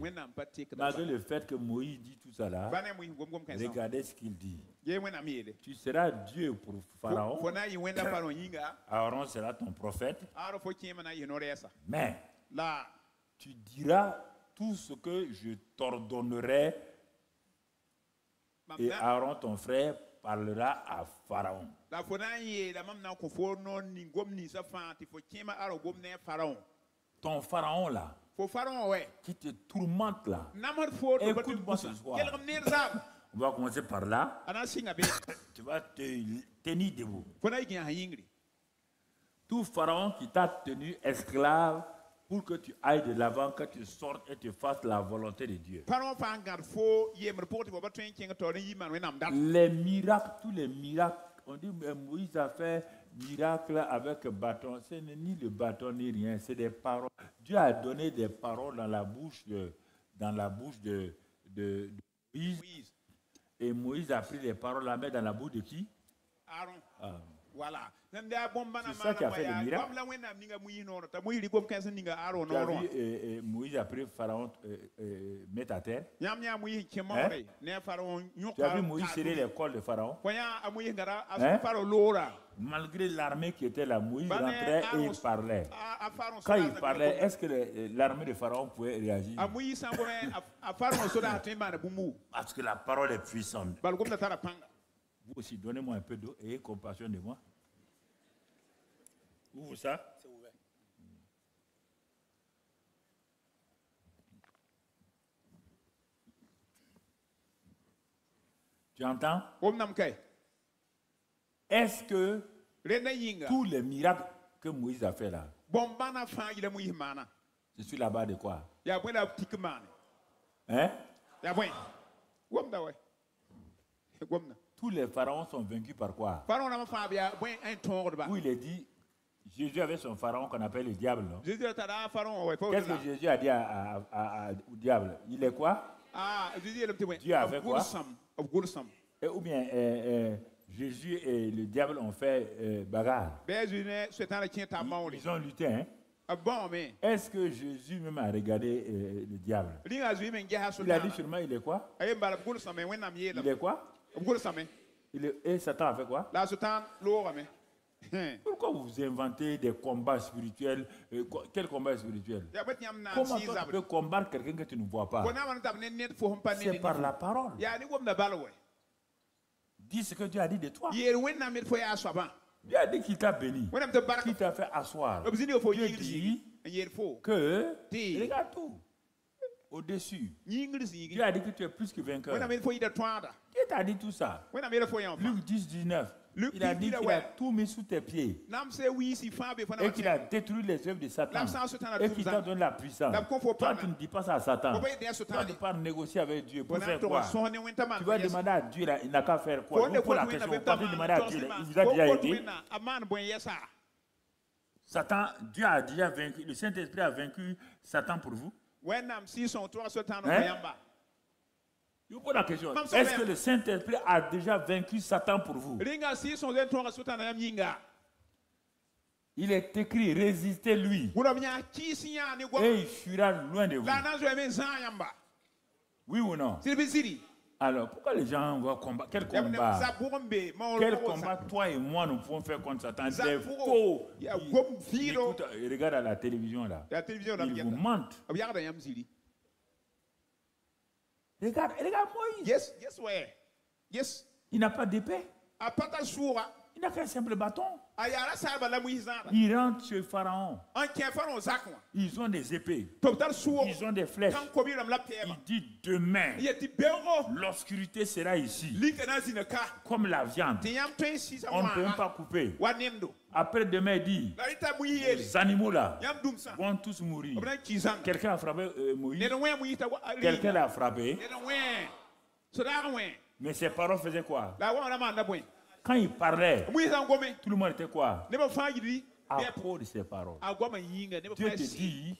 Malgré le fait que Moïse dit tout ça là, regardez ce qu'il dit. Tu seras Dieu pour Pharaon. Aaron sera ton prophète. Mais tu diras tout ce que je t'ordonnerai. Et Aaron, ton frère, parlera à Pharaon. Ton Pharaon là, qui te tourmente là, écoute-moi ce soir. On va commencer par là. Tu vas te tenir debout. Tout Pharaon qui t'a tenu esclave pour que tu ailles de l'avant, que tu sortes et tu fasses la volonté de Dieu. Les miracles, tous les miracles, on dit Moïse a fait miracle avec bâton. Ce n'est ni le bâton ni rien, c'est des paroles. Dieu a donné des paroles dans la bouche de Moïse. Et Moïse a pris les paroles, la met dans la bouche de qui? Aaron. Voilà. C'est ça qui a fait le miracle. Tu as vu, Moïse a pris Pharaon mettre à terre. Hein? Tu as vu Moïse serrer les cols de Pharaon. Hein? Malgré l'armée qui était là, Moïse rentrait et il parlait. Quand il parlait, est-ce que l'armée de Pharaon pouvait réagir? Parce que la parole est puissante. Vous aussi, donnez-moi un peu d'eau et ayez compassion de moi. Ouvre ça. C'est ouvert. Tu entends? Est-ce que tous les miracles que Moïse a fait là, je suis là-bas de quoi? Hein? Tous les pharaons sont vaincus par quoi? Où il est dit, Jésus avait son pharaon qu'on appelle le diable, non? Qu'est-ce que Jésus a dit au diable? Il est quoi? Dieu a fait quoi? Ou bien Jésus et le diable ont fait bagarre. Ils ont lutté, hein? Est-ce que Jésus même a regardé le diable? Il a dit sûrement il est quoi? Il est quoi? Et Satan a fait quoi? Pourquoi vous inventez des combats spirituels? Quel combat spirituel? Comment tu peux combattre quelqu'un que tu ne vois pas? C'est par la parole. Dis ce que Dieu a dit de toi. Dieu a dit qu'il t'a béni, qu'il t'a fait asseoir. Dieu dit que, regarde tout, au-dessus. Dieu a dit que tu es plus que vainqueur. Dieu t'a dit tout ça. Luc 10, 19. Il a dit qu'il a tout mis sous tes pieds et qu'il a détruit les œuvres de Satan et qu'il t'a donné la puissance. Toi, tu ne dis pas ça à Satan. Toi, tu pars négocier avec Dieu pour faire quoi? Tu vas demander à Dieu, là, il n'a qu'à faire quoi? Pour la question, quand tu demandes à Dieu, il vous a déjà aidé. Satan, Dieu a déjà vaincu, le Saint-Esprit a vaincu Satan pour vous. Hein? Je vous pose la question. Est-ce que le Saint-Esprit a déjà vaincu Satan pour vous? Il est écrit, résistez-lui. Et il fuira loin de vous. Oui ou non? Alors, pourquoi les gens vont combattre? Quel combat? Quel combat toi et moi nous pouvons faire contre Satan? Des faux. Écoute, regarde à la télévision là. Ils vous mentent. Regarde Moïse. Yes. Il n'a pas d'épée. Il n'a qu'un simple bâton. Il rentre chez Pharaon. Ils ont des épées. Ils ont des flèches. Il dit demain, l'obscurité sera ici. Comme la viande. On ne peut même pas couper. Après demain, il dit, les animaux là vont tous mourir. Quelqu'un a frappé Moïse. Quelqu'un l'a frappé. Mais ses paroles faisaient quoi? Quand il parlait, tout le monde était quoi? À cause de ses paroles. Dieu te dit,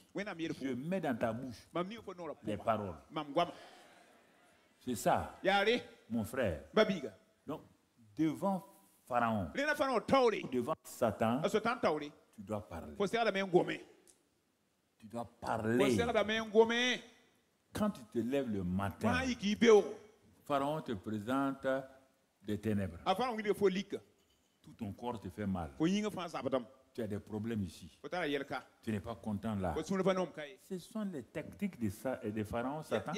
je mets dans ta bouche les paroles. C'est ça, mon frère. Donc, devant Pharaon, devant Satan, tu dois parler. Tu dois parler. Quand tu te lèves le matin, Pharaon te présente des ténèbres. Tout ton corps te fait mal. Tu as des problèmes ici. Tu n'es pas content là. Ce sont les techniques de Pharaon, Satan.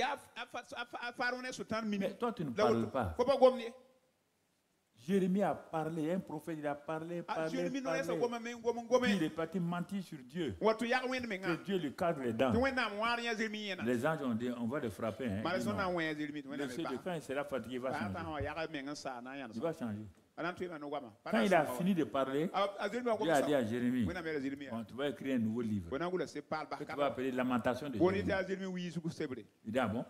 Mais toi, tu ne parles pas. Jérémie a parlé, un prophète, il a parlé. Il est parti mentir sur Dieu. Que Dieu lui casse les dents. Les anges ont dit, on va le frapper. Hein. Quand il sera fatigué, il va changer. Il va changer. Quand il a fini de parler, Dieu a dit à Jérémie, bon, tu vas écrire un nouveau livre. Que tu vas appeler Lamentation de Jérémie. Il dit, ah bon?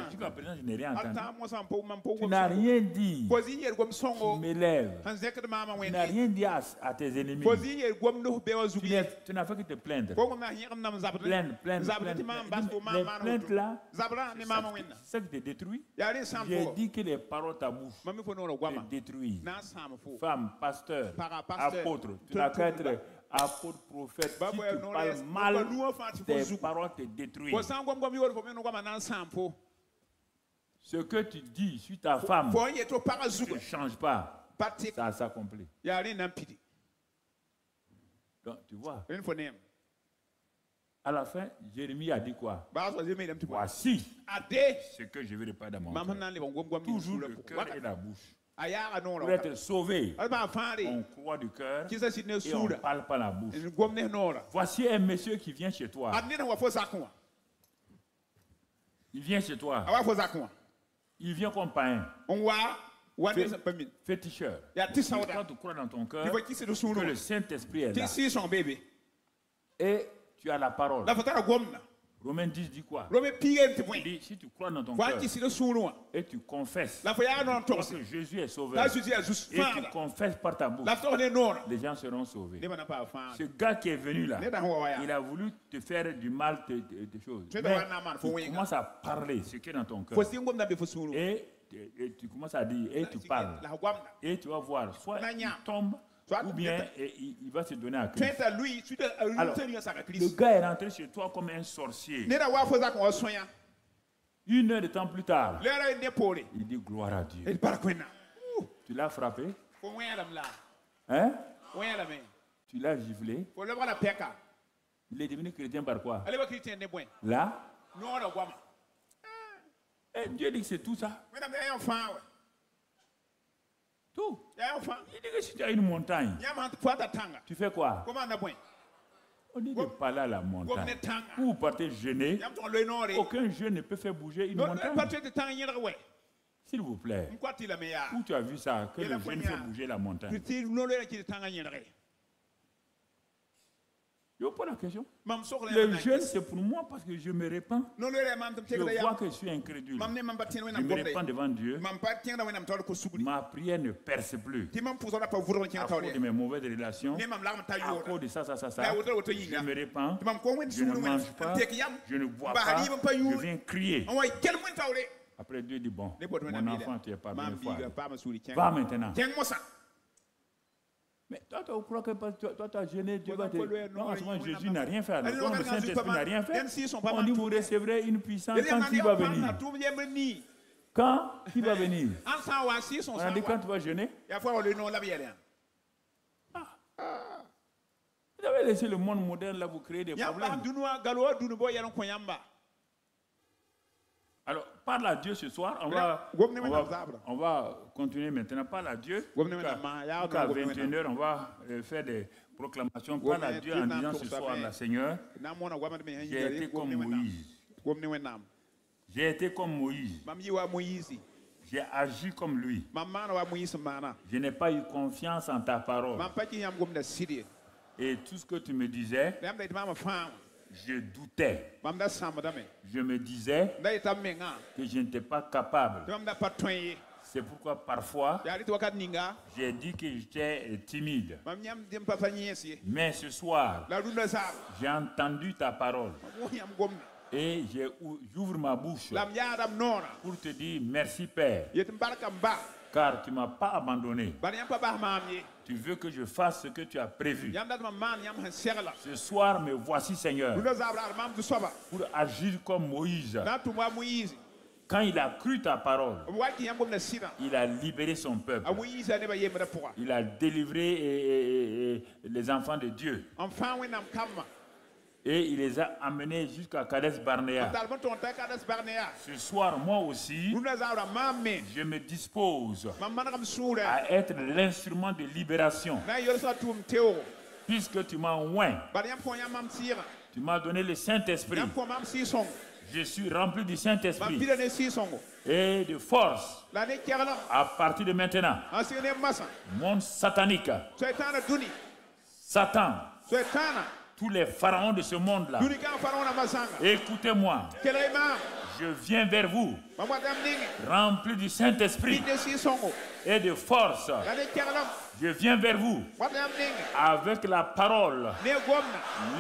Jusqu'à présent, je n'ai rien entendu. Tu n'as rien dit. Tu m'élèves. Tu n'as rien dit à tes ennemis. Tu n'as fait que te plaindre. Plaindre. Les plaintes là, c'est ça qui te détruit. J'ai dit que les paroles ta bouche te détruisent. Femme, pasteur, apôtre, tu n'as qu'à être apôtre, prophète. Si tu parles mal, tes paroles te détruisent. Ce que tu dis sur ta femme ne change pas. Ça s'accomplit. Donc, tu vois. À la fin, Jérémie a dit quoi? Voici ce que je vais répandre dans mon cœur. Toujours le cœur et la bouche. Pour être sauvé, on croit du cœur et on ne parle pas la bouche. Voici un monsieur qui vient chez toi. Il vient chez toi. Il vient comme païen. Féticheur. Quand tu crois dans ton cœur que le Saint-Esprit est là. Et tu as la parole. Romains 10 dit quoi? Il dit, si tu crois dans ton cœur et tu confesses que Jésus est sauveur et tu confesses par ta bouche, les gens seront sauvés. Ce gars qui est venu là, il a voulu te faire du mal, des choses. Mais tu commences à parler ce qui est dans ton cœur. Et tu commences à dire, et tu parles. Et tu vas voir, soit il tombe, ou bien il va se donner à Christ. Alors, le gars est rentré chez toi comme un sorcier. 1 heure de temps plus tard, il dit gloire à Dieu. Tu l'as frappé? Hein? Tu l'as giflé? Il est devenu chrétien par quoi? Là? Et Dieu dit que c'est tout ça. Tout. Il dit que si tu as une montagne, tu fais quoi? On dit de parler à la montagne. Ou partez jeûner. Aucun jeûne ne peut faire bouger une montagne. S'il vous plaît. Où tu as vu ça, que le jeûne fait bouger la montagne? Je vous pose la question. Le jeûne, c'est pour moi parce que je me répands. Je vois que je suis incrédule. Je me répands devant Dieu. Ma prière ne perce plus. À cause de mes mauvaises relations, à cause de ça. Je me répands. Je ne mange pas. Je ne bois pas. Je viens crier. Après Dieu dit, bon, mon enfant, tu es pas bien fort. Va maintenant. Mais toi, tu crois que toi, tu as gêné, Dieu va te... Non, en ce moment, Jésus n'a rien fait. Donc, le Saint-Esprit n'a rien fait. On dit, vous recevrez une puissance quand il va venir. Quand il va venir. On a dit, quand tu vas jeûner. Vous avez laissé le monde moderne là vous créer des problèmes. Alors, parle à Dieu ce soir. On va continuer maintenant. Parle à Dieu. Jusqu'à 21h, on va faire des proclamations. Parle à Dieu en disant ce soir, là, Seigneur, j'ai été comme Moïse. J'ai été comme Moïse. J'ai agi comme lui. Je n'ai pas eu confiance en ta parole. Et tout ce que tu me disais, je doutais. Je me disais que je n'étais pas capable. C'est pourquoi parfois, j'ai dit que j'étais timide. Mais ce soir, j'ai entendu ta parole. Et j'ouvre ma bouche pour te dire merci Père. Car tu ne m'as pas abandonné. Tu veux que je fasse ce que tu as prévu. Ce soir, me voici Seigneur. Pour agir comme Moïse. Quand il a cru ta parole, il a libéré son peuple. Il a délivré les enfants de Dieu. Et il les a amenés jusqu'à Kadesh Barnea. Ce soir, moi aussi, je me dispose à être l'instrument de libération. Puisque tu m'as oint, tu m'as donné le Saint-Esprit. Je suis rempli du Saint-Esprit et de force. À partir de maintenant, monde satanique, Satan, tous les pharaons de ce monde-là, écoutez-moi, je viens vers vous, rempli du Saint-Esprit et de force. Je viens vers vous avec la parole,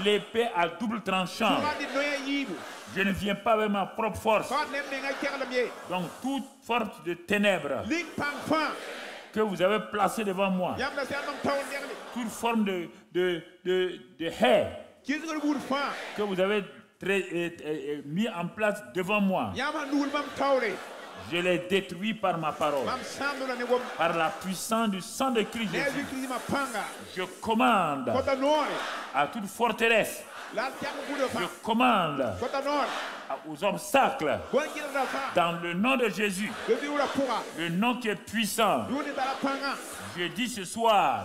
l'épée à double tranchant. Je ne viens pas avec ma propre force. Donc toute force de ténèbres que vous avez placée devant moi, toute forme de haie que vous avez mis en place devant moi, je les détruis par ma parole. Par la puissance du sang de Christ Jésus. Je commande à toute forteresse. Je commande aux obstacles dans le nom de Jésus, le nom qui est puissant. Je dis ce soir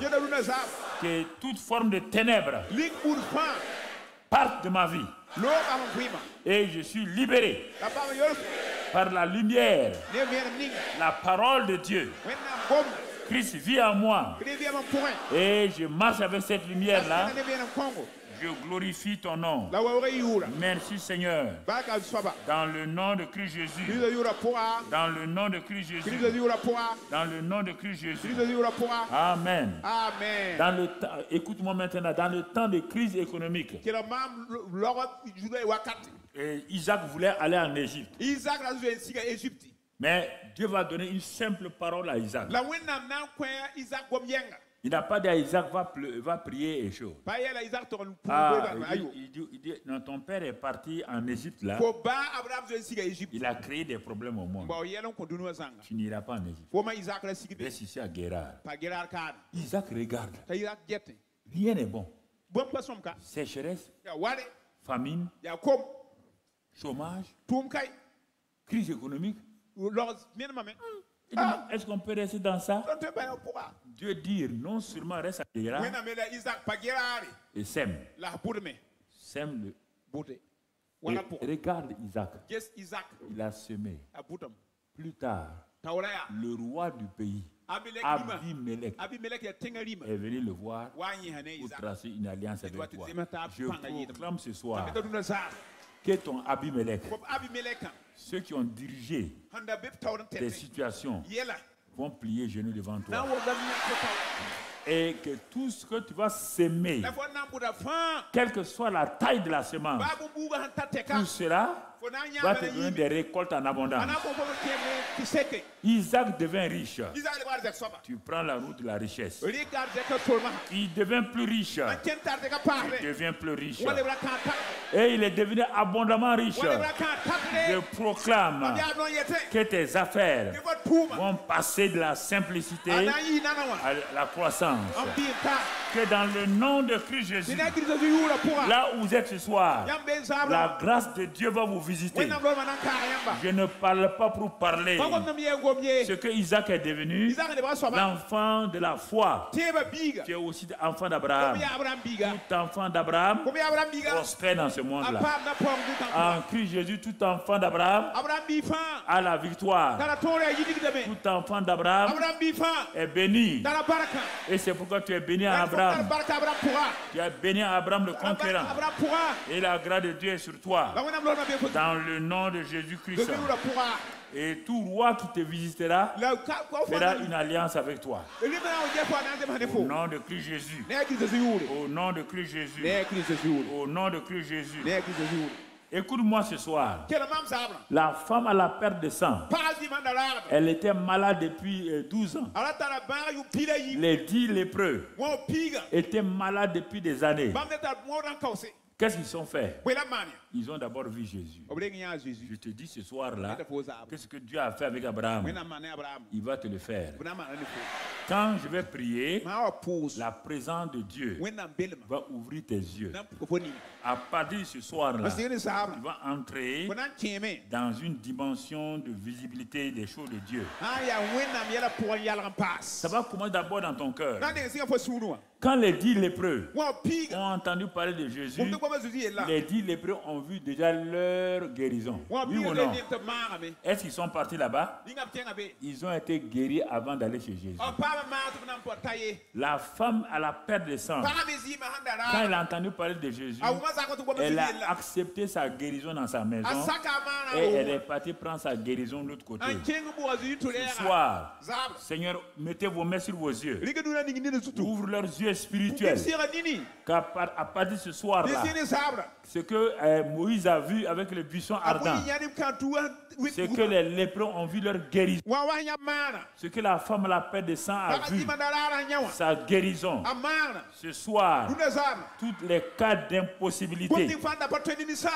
que toute forme de ténèbres parte de ma vie et je suis libéré par la lumière, la parole de Dieu. Christ vit en moi et je marche avec cette lumière-là. Je glorifie ton nom. Merci Seigneur. Dans le nom de Christ Jésus. Dans le nom de Christ Jésus. Dans le nom de Christ Jésus. Amen. Dans le temps, écoute-moi maintenant, dans le temps de crise économique, Isaac voulait aller en Égypte. Mais Dieu va donner une simple parole à Isaac. Il n'a pas dit à Isaac, va prier et chaud. Il dit, non, ton père est parti en Égypte là. Il a créé des problèmes au monde. Tu n'iras pas en Égypte. Reste ici à Guérard. Isaac regarde. Rien n'est bon. Sécheresse, famine, chômage, crise économique. Est-ce qu'on peut rester dans ça? Dieu dit non seulement reste à Guérard et sème. Sème le. Et regarde Isaac. Il a semé. Plus tard, le roi du pays, Abimelech, est venu le voir pour tracer une alliance avec toi. Je proclame ce soir que ton Abimelech, ceux qui ont dirigé des situations, vont plier genoux devant toi. Et que tout ce que tu vas s'aimer, quelle que soit la taille de la semence, tout cela va te donner des récoltes en abondance. Isaac devint riche. Tu prends la route de la richesse. Il devient plus riche. Il devient plus riche. Et il est devenu abondamment riche. Je proclame que tes affaires vont passer de la simplicité à la croissance. Que dans le nom de Christ Jésus, là où vous êtes ce soir, la grâce de Dieu va vous visiter. Je ne parle pas pour parler. Ce que Isaac est devenu, l'enfant de la foi. Tu es aussi enfant d'Abraham. Tout enfant d'Abraham prospère dans ce monde-là. En Christ Jésus, tout enfant d'Abraham a la victoire. Tout enfant d'Abraham est béni. Et c'est pourquoi tu es béni à Abraham. Tu es béni à Abraham le conquérant. Et la grâce de Dieu est sur toi. Dans le nom de Jésus-Christ. Et tout roi qui te visitera fera une alliance avec toi. Au nom de Christ Jésus. Au nom de Christ Jésus. Au nom de Christ Jésus. Écoute-moi ce soir. La femme à la perte de sang, elle était malade depuis 12 ans. Les 10 lépreux étaient malades depuis des années. Qu'est-ce qu'ils ont fait? Ils ont d'abord vu Jésus. Je te dis ce soir-là, qu'est-ce que Dieu a fait avec Abraham? Il va te le faire. Quand je vais prier, la présence de Dieu va ouvrir tes yeux. À partir de ce soir-là, tu vas entrer dans une dimension de visibilité des choses de Dieu. Ça va commencer d'abord dans ton cœur. Quand les 10 lépreux ont entendu parler de Jésus, les 10 lépreux ont vu déjà leur guérison. Oui ou non? Est-ce qu'ils sont partis là-bas? Ils ont été guéris avant d'aller chez Jésus. La femme à la perte de sang, quand elle a entendu parler de Jésus, elle a accepté sa guérison dans sa maison et elle est partie prendre sa guérison de l'autre côté. Ce soir, Seigneur, mettez vos mains sur vos yeux. Ouvre leurs yeux spirituels. Car à partir de ce soir-là, ce que Moïse a vu avec le buisson ardent, ce que les lépreux ont vu leur guérison, ce que la femme à la perte de sang a vu, sa guérison. Ce soir, tous les cas d'impossibilité,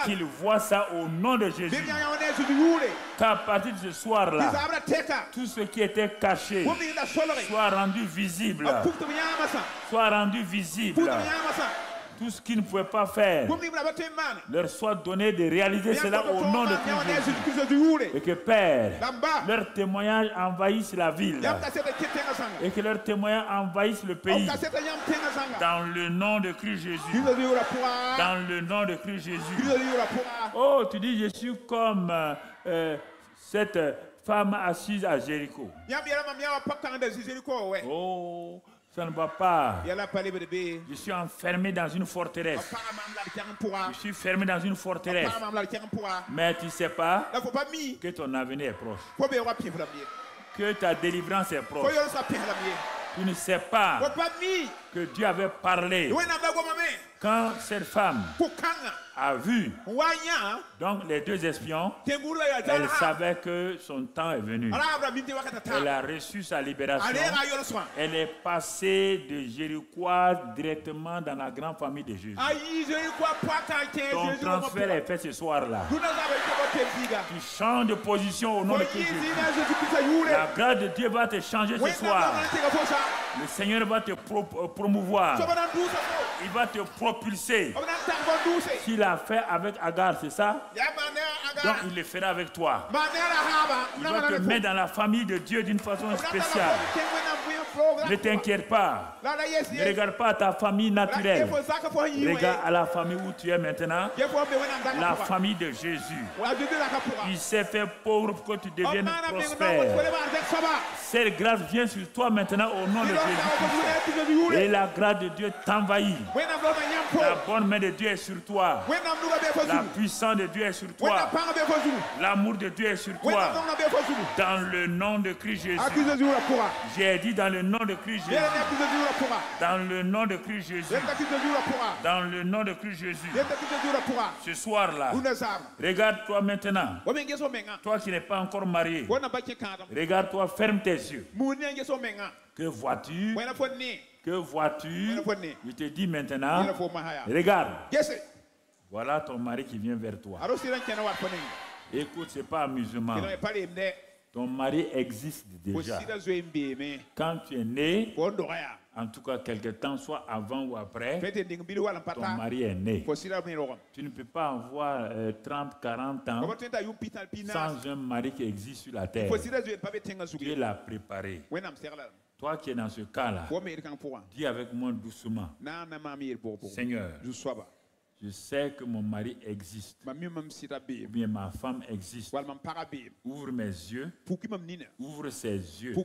qu'ils voient ça au nom de Jésus. Qu'à partir de ce soir-là, tout ce qui était caché soit rendu visible. Soit rendu visible. Tout ce qu'ils ne pouvaient pas faire leur soit donné de réaliser cela au nom de Jésus. Et que Père, leur témoignage envahisse la ville. Et que leur témoignage envahisse le pays. Dans le nom de Christ Jésus. Dans le nom de Christ Jésus. Oh, tu dis, je suis comme cette femme assise à Jéricho. Oh, ça ne va pas. Je suis enfermé dans une forteresse. Je suis fermé dans une forteresse. Mais tu ne sais pas que ton avenir est proche. Que ta délivrance est proche. Tu ne sais pas que Dieu avait parlé. Quand cette femme a vu donc les 2 espions, elle savait que son temps est venu. Elle a reçu sa libération. Elle est passée de Jéricho directement dans la grande famille de Jésus. Ton transfert est fait ce soir-là. Tu changes de position au nom de Jésus. La grâce de Dieu va te changer ce soir. Le Seigneur va te promouvoir. Il va te propulser. S'il a fait avec Agar, c'est ça? Donc il le fera avec toi. Il va te mettre dans la famille de Dieu d'une façon spéciale. Ne t'inquiète pas. Ne regarde pas ta famille naturelle. Regarde à la famille où tu es maintenant. La famille de Jésus. Il s'est fait pauvre pour que tu deviennes prospère. Cette grâce vient sur toi maintenant au nom de Jésus. Et la grâce de Dieu t'envahit. La bonne main de Dieu est sur toi. La puissance de Dieu est sur toi. L'amour de Dieu est sur toi. Dans le nom de Christ Jésus. J'ai dit dans le nom de Christ Jésus. Dans le nom de Christ Jésus. Dans le nom de Christ Jésus. Ce soir-là, regarde-toi maintenant. Toi qui n'es pas encore marié. Regarde-toi, ferme tes yeux. Que vois-tu? Que vois-tu? Je te dis maintenant, regarde. Voilà ton mari qui vient vers toi. Écoute, ce n'est pas amusement. Ton mari existe déjà. Quand tu es né, En tout cas, quelque temps, soit avant ou après, ton mari est né. Tu ne peux pas avoir 30, 40 ans sans un mari qui existe sur la terre. Dieu l'a préparé. Toi qui es dans ce cas-là, dis avec moi doucement, Seigneur, je sais que mon mari existe, ou bien ma femme existe. Ouvre mes yeux, ouvre ses yeux,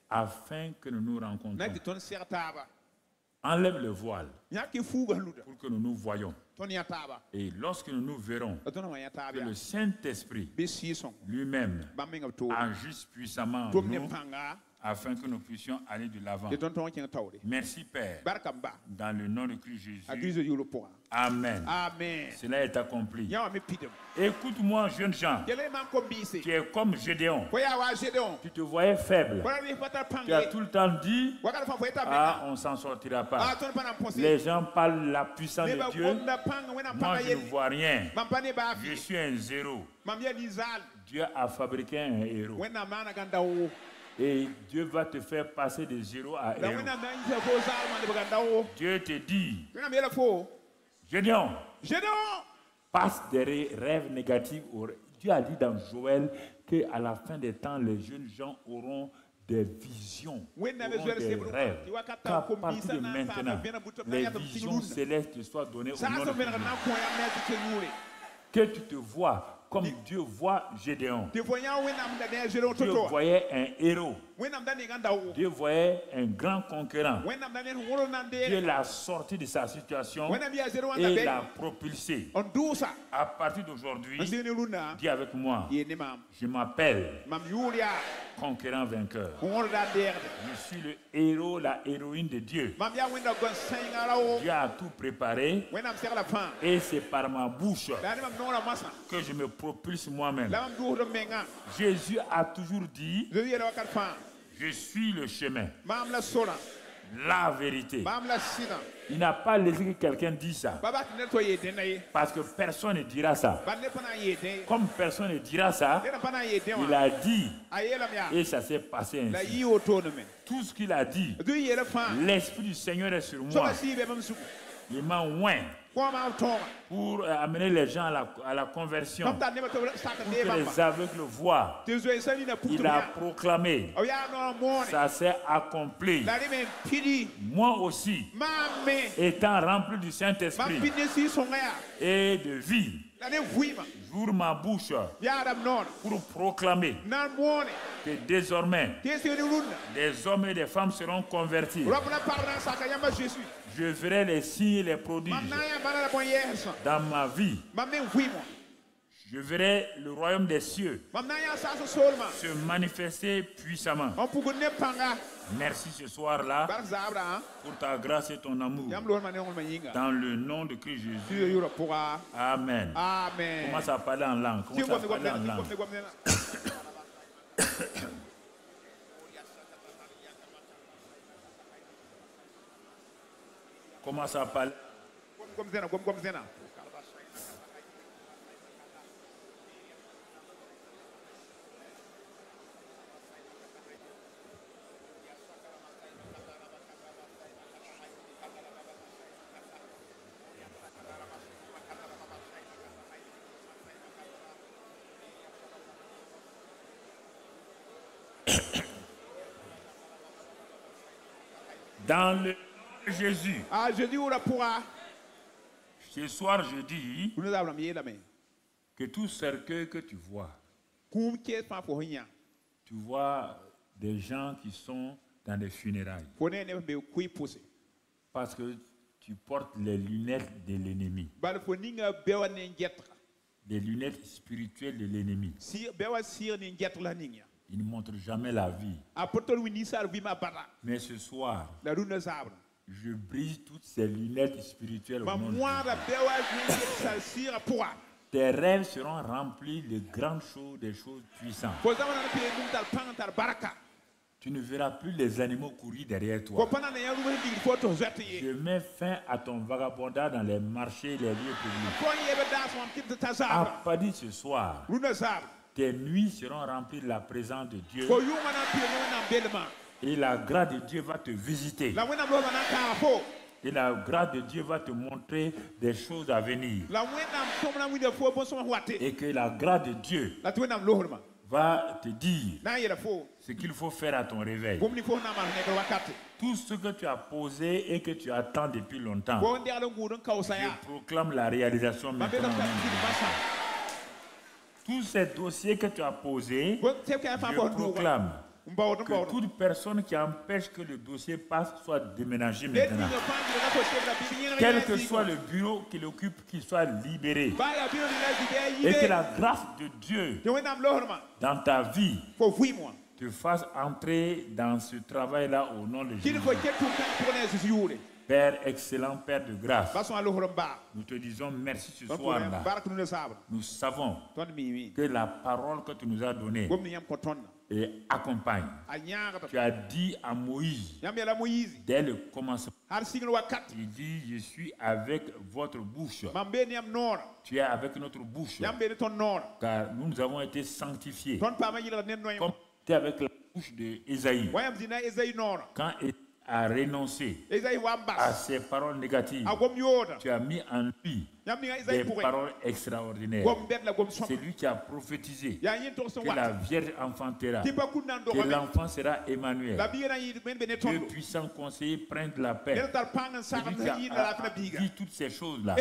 afin que nous nous rencontrions. Enlève le voile pour que nous nous voyions. Et lorsque nous nous verrons, que le Saint-Esprit lui-même agisse puissamment en nous, afin que nous puissions aller de l'avant. Merci Père, dans le nom de Christ Jésus. Amen. Amen. Cela est accompli. Écoute-moi, jeunes gens. Tu es comme Gédéon. Tu te voyais faible. Tu as tout le temps dit, ah, on ne s'en sortira pas. Les gens parlent de la puissance de Dieu. Moi, je ne vois rien. Je suis un zéro. Dieu a fabriqué un héros. Et Dieu va te faire passer de zéro à héros. Dieu te dit, Gédéon, passe des rêves négatifs. Dieu a dit dans Joël qu'à la fin des temps, les jeunes gens auront des visions, auront des rêves. Qu'à partir de maintenant, les visions célestes soient données au nom de Dieu. Que tu te vois comme Dieu voit Gédéon. Dieu voyait un héros. Dieu voyait un grand conquérant. Dieu l'a sorti de sa situation et l'a propulsé. À partir d'aujourd'hui, dis avec moi, je m'appelle conquérant vainqueur. Je suis le héros, la héroïne de Dieu. Dieu a tout préparé et c'est par ma bouche que je me propulse moi-même. Jésus a toujours dit, je suis le chemin, la vérité. Il n'a pas laissé que quelqu'un dise ça. Parce que personne ne dira ça. Comme personne ne dira ça, il a dit. Et ça s'est passé ainsi. Tout ce qu'il a dit, l'Esprit du Seigneur est sur moi. Il m'a oint pour amener les gens à la conversion, pour que les aveugles voient. Il a proclamé, ça s'est accompli. Moi aussi, étant rempli du Saint-Esprit et de vie, j'ouvre ma bouche pour proclamer que désormais, des hommes et des femmes seront convertis. Je verrai les signes et les prodiges dans ma vie. Je verrai le royaume des cieux se manifester puissamment. Merci ce soir-là pour ta grâce et ton amour. Dans le nom de Christ Jésus. Amen. Amen. Commence à parler en langue. Commence à parler en langue. Commence à parler. Dans le Jésus. Ce soir, je dis que tout cercueil que tu vois, tu vois des gens qui sont dans des funérailles. Parce que tu portes les lunettes de l'ennemi. Des lunettes spirituelles de l'ennemi. Il ne montre jamais la vie. Mais ce soir, je brise toutes ces lunettes spirituelles. Tes rêves seront remplis de grandes choses, des choses puissantes. Tu ne verras plus les animaux courir derrière toi. Je mets fin à ton vagabondage dans les marchés et les lieux publics. À partir de ce soir, tes nuits seront remplies de la présence de Dieu. Et la grâce de Dieu va te visiter. Et la grâce de Dieu va te montrer des choses à venir. Et que la grâce de Dieu va te dire ce qu'il faut faire à ton réveil. Tout ce que tu as posé et que tu attends depuis longtemps, je proclame la réalisation maintenant. Tous ces dossiers que tu as posés, je proclame que toute personne qui empêche que le dossier passe soit déménagée maintenant. Quel que soit le bureau qu'il occupe, qu'il soit libéré. Et que la grâce de Dieu dans ta vie te fasse entrer dans ce travail-là au nom de Jésus. Père excellent, Père de grâce, nous te disons merci ce soir-là. Nous savons que la parole que tu nous as donnée et accompagne. Tu as dit à Moïse, dès le commencement, il dit, je suis avec votre bouche. Tu es avec notre bouche, car nous avons été sanctifiés. Comme tu es avec la bouche d'Ésaïe. Quand a renoncé à ses paroles négatives, tu as mis en lui des paroles extraordinaires. C'est lui qui a prophétisé que la Vierge enfantera, que l'enfant sera Emmanuel. Dieu puissant conseiller, prince de la paix. C'est lui qui a dit toutes ces choses-là.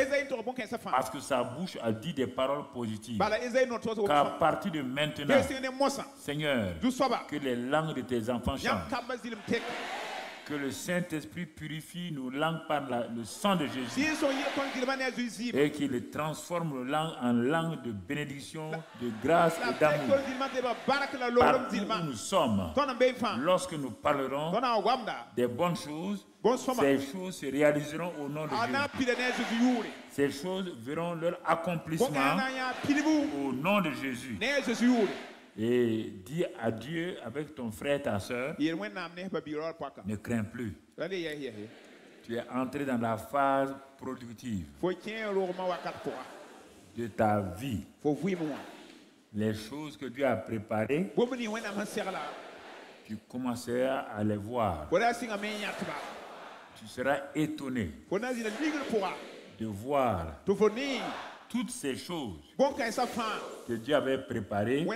Parce que sa bouche a dit des paroles positives. Qu'à partir de maintenant, Seigneur, que les langues de tes enfants chantent. Que le Saint-Esprit purifie nos langues par le sang de Jésus et qu'il transforme nos langues en langues de bénédiction, de grâce et d'amour. Partout où nous sommes, lorsque nous parlerons des bonnes choses, ces choses se réaliseront au nom de Jésus. Ces choses verront leur accomplissement au nom de Jésus. Et dis adieu avec ton frère et ta soeur. Ne crains plus. Tu es entré dans la phase productive de ta vie. Les choses que Dieu a préparées, tu commenceras à les voir. Tu seras étonné de voir toutes ces choses que Dieu avait préparées,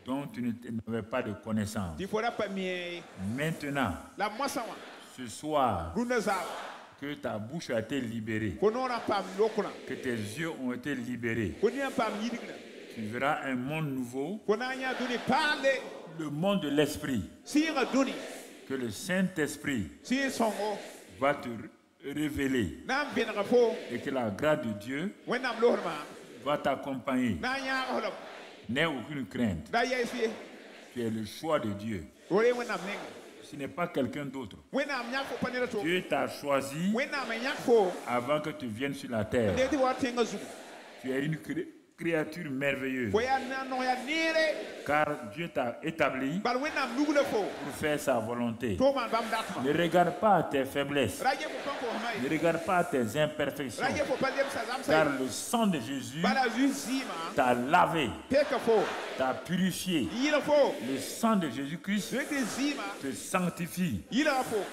dont tu n'avais pas de connaissance. Maintenant, ce soir, que ta bouche a été libérée, que tes yeux ont été libérés, tu verras un monde nouveau, le monde de l'esprit, que le Saint-Esprit va te révéler, et que la grâce de Dieu va t'accompagner. N'aie aucune crainte. Tu es le choix de Dieu. Ce n'est pas quelqu'un d'autre. Dieu t'a choisi avant que tu viennes sur la terre. Tu es une créature merveilleuse. Car Dieu t'a établi pour faire sa volonté. Ne regarde pas à tes faiblesses. Ne regarde pas à tes imperfections. Car le sang de Jésus t'a lavé, t'a purifié. Le sang de Jésus-Christ te sanctifie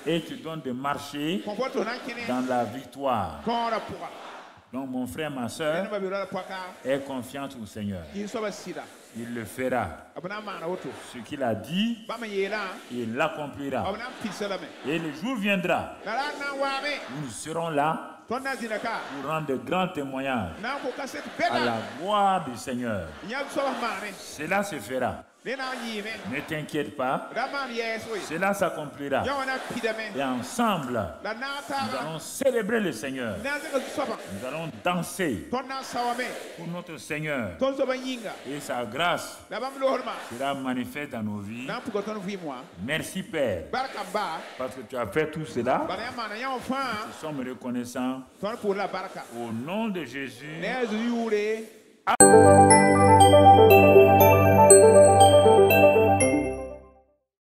et te donne de marcher dans la victoire. Donc mon frère, ma soeur, aie confiance au Seigneur. Il le fera. Ce qu'il a dit, il l'accomplira. Et le jour viendra, nous serons là pour rendre de grands témoignages à la gloire du Seigneur. Cela se fera. Ne t'inquiète pas, cela s'accomplira. Et ensemble, nous allons célébrer le Seigneur. Nous allons danser pour notre Seigneur. Et sa grâce sera manifeste dans nos vies. Merci Père, parce que tu as fait tout cela. Nous sommes reconnaissants. Au nom de Jésus. Amen.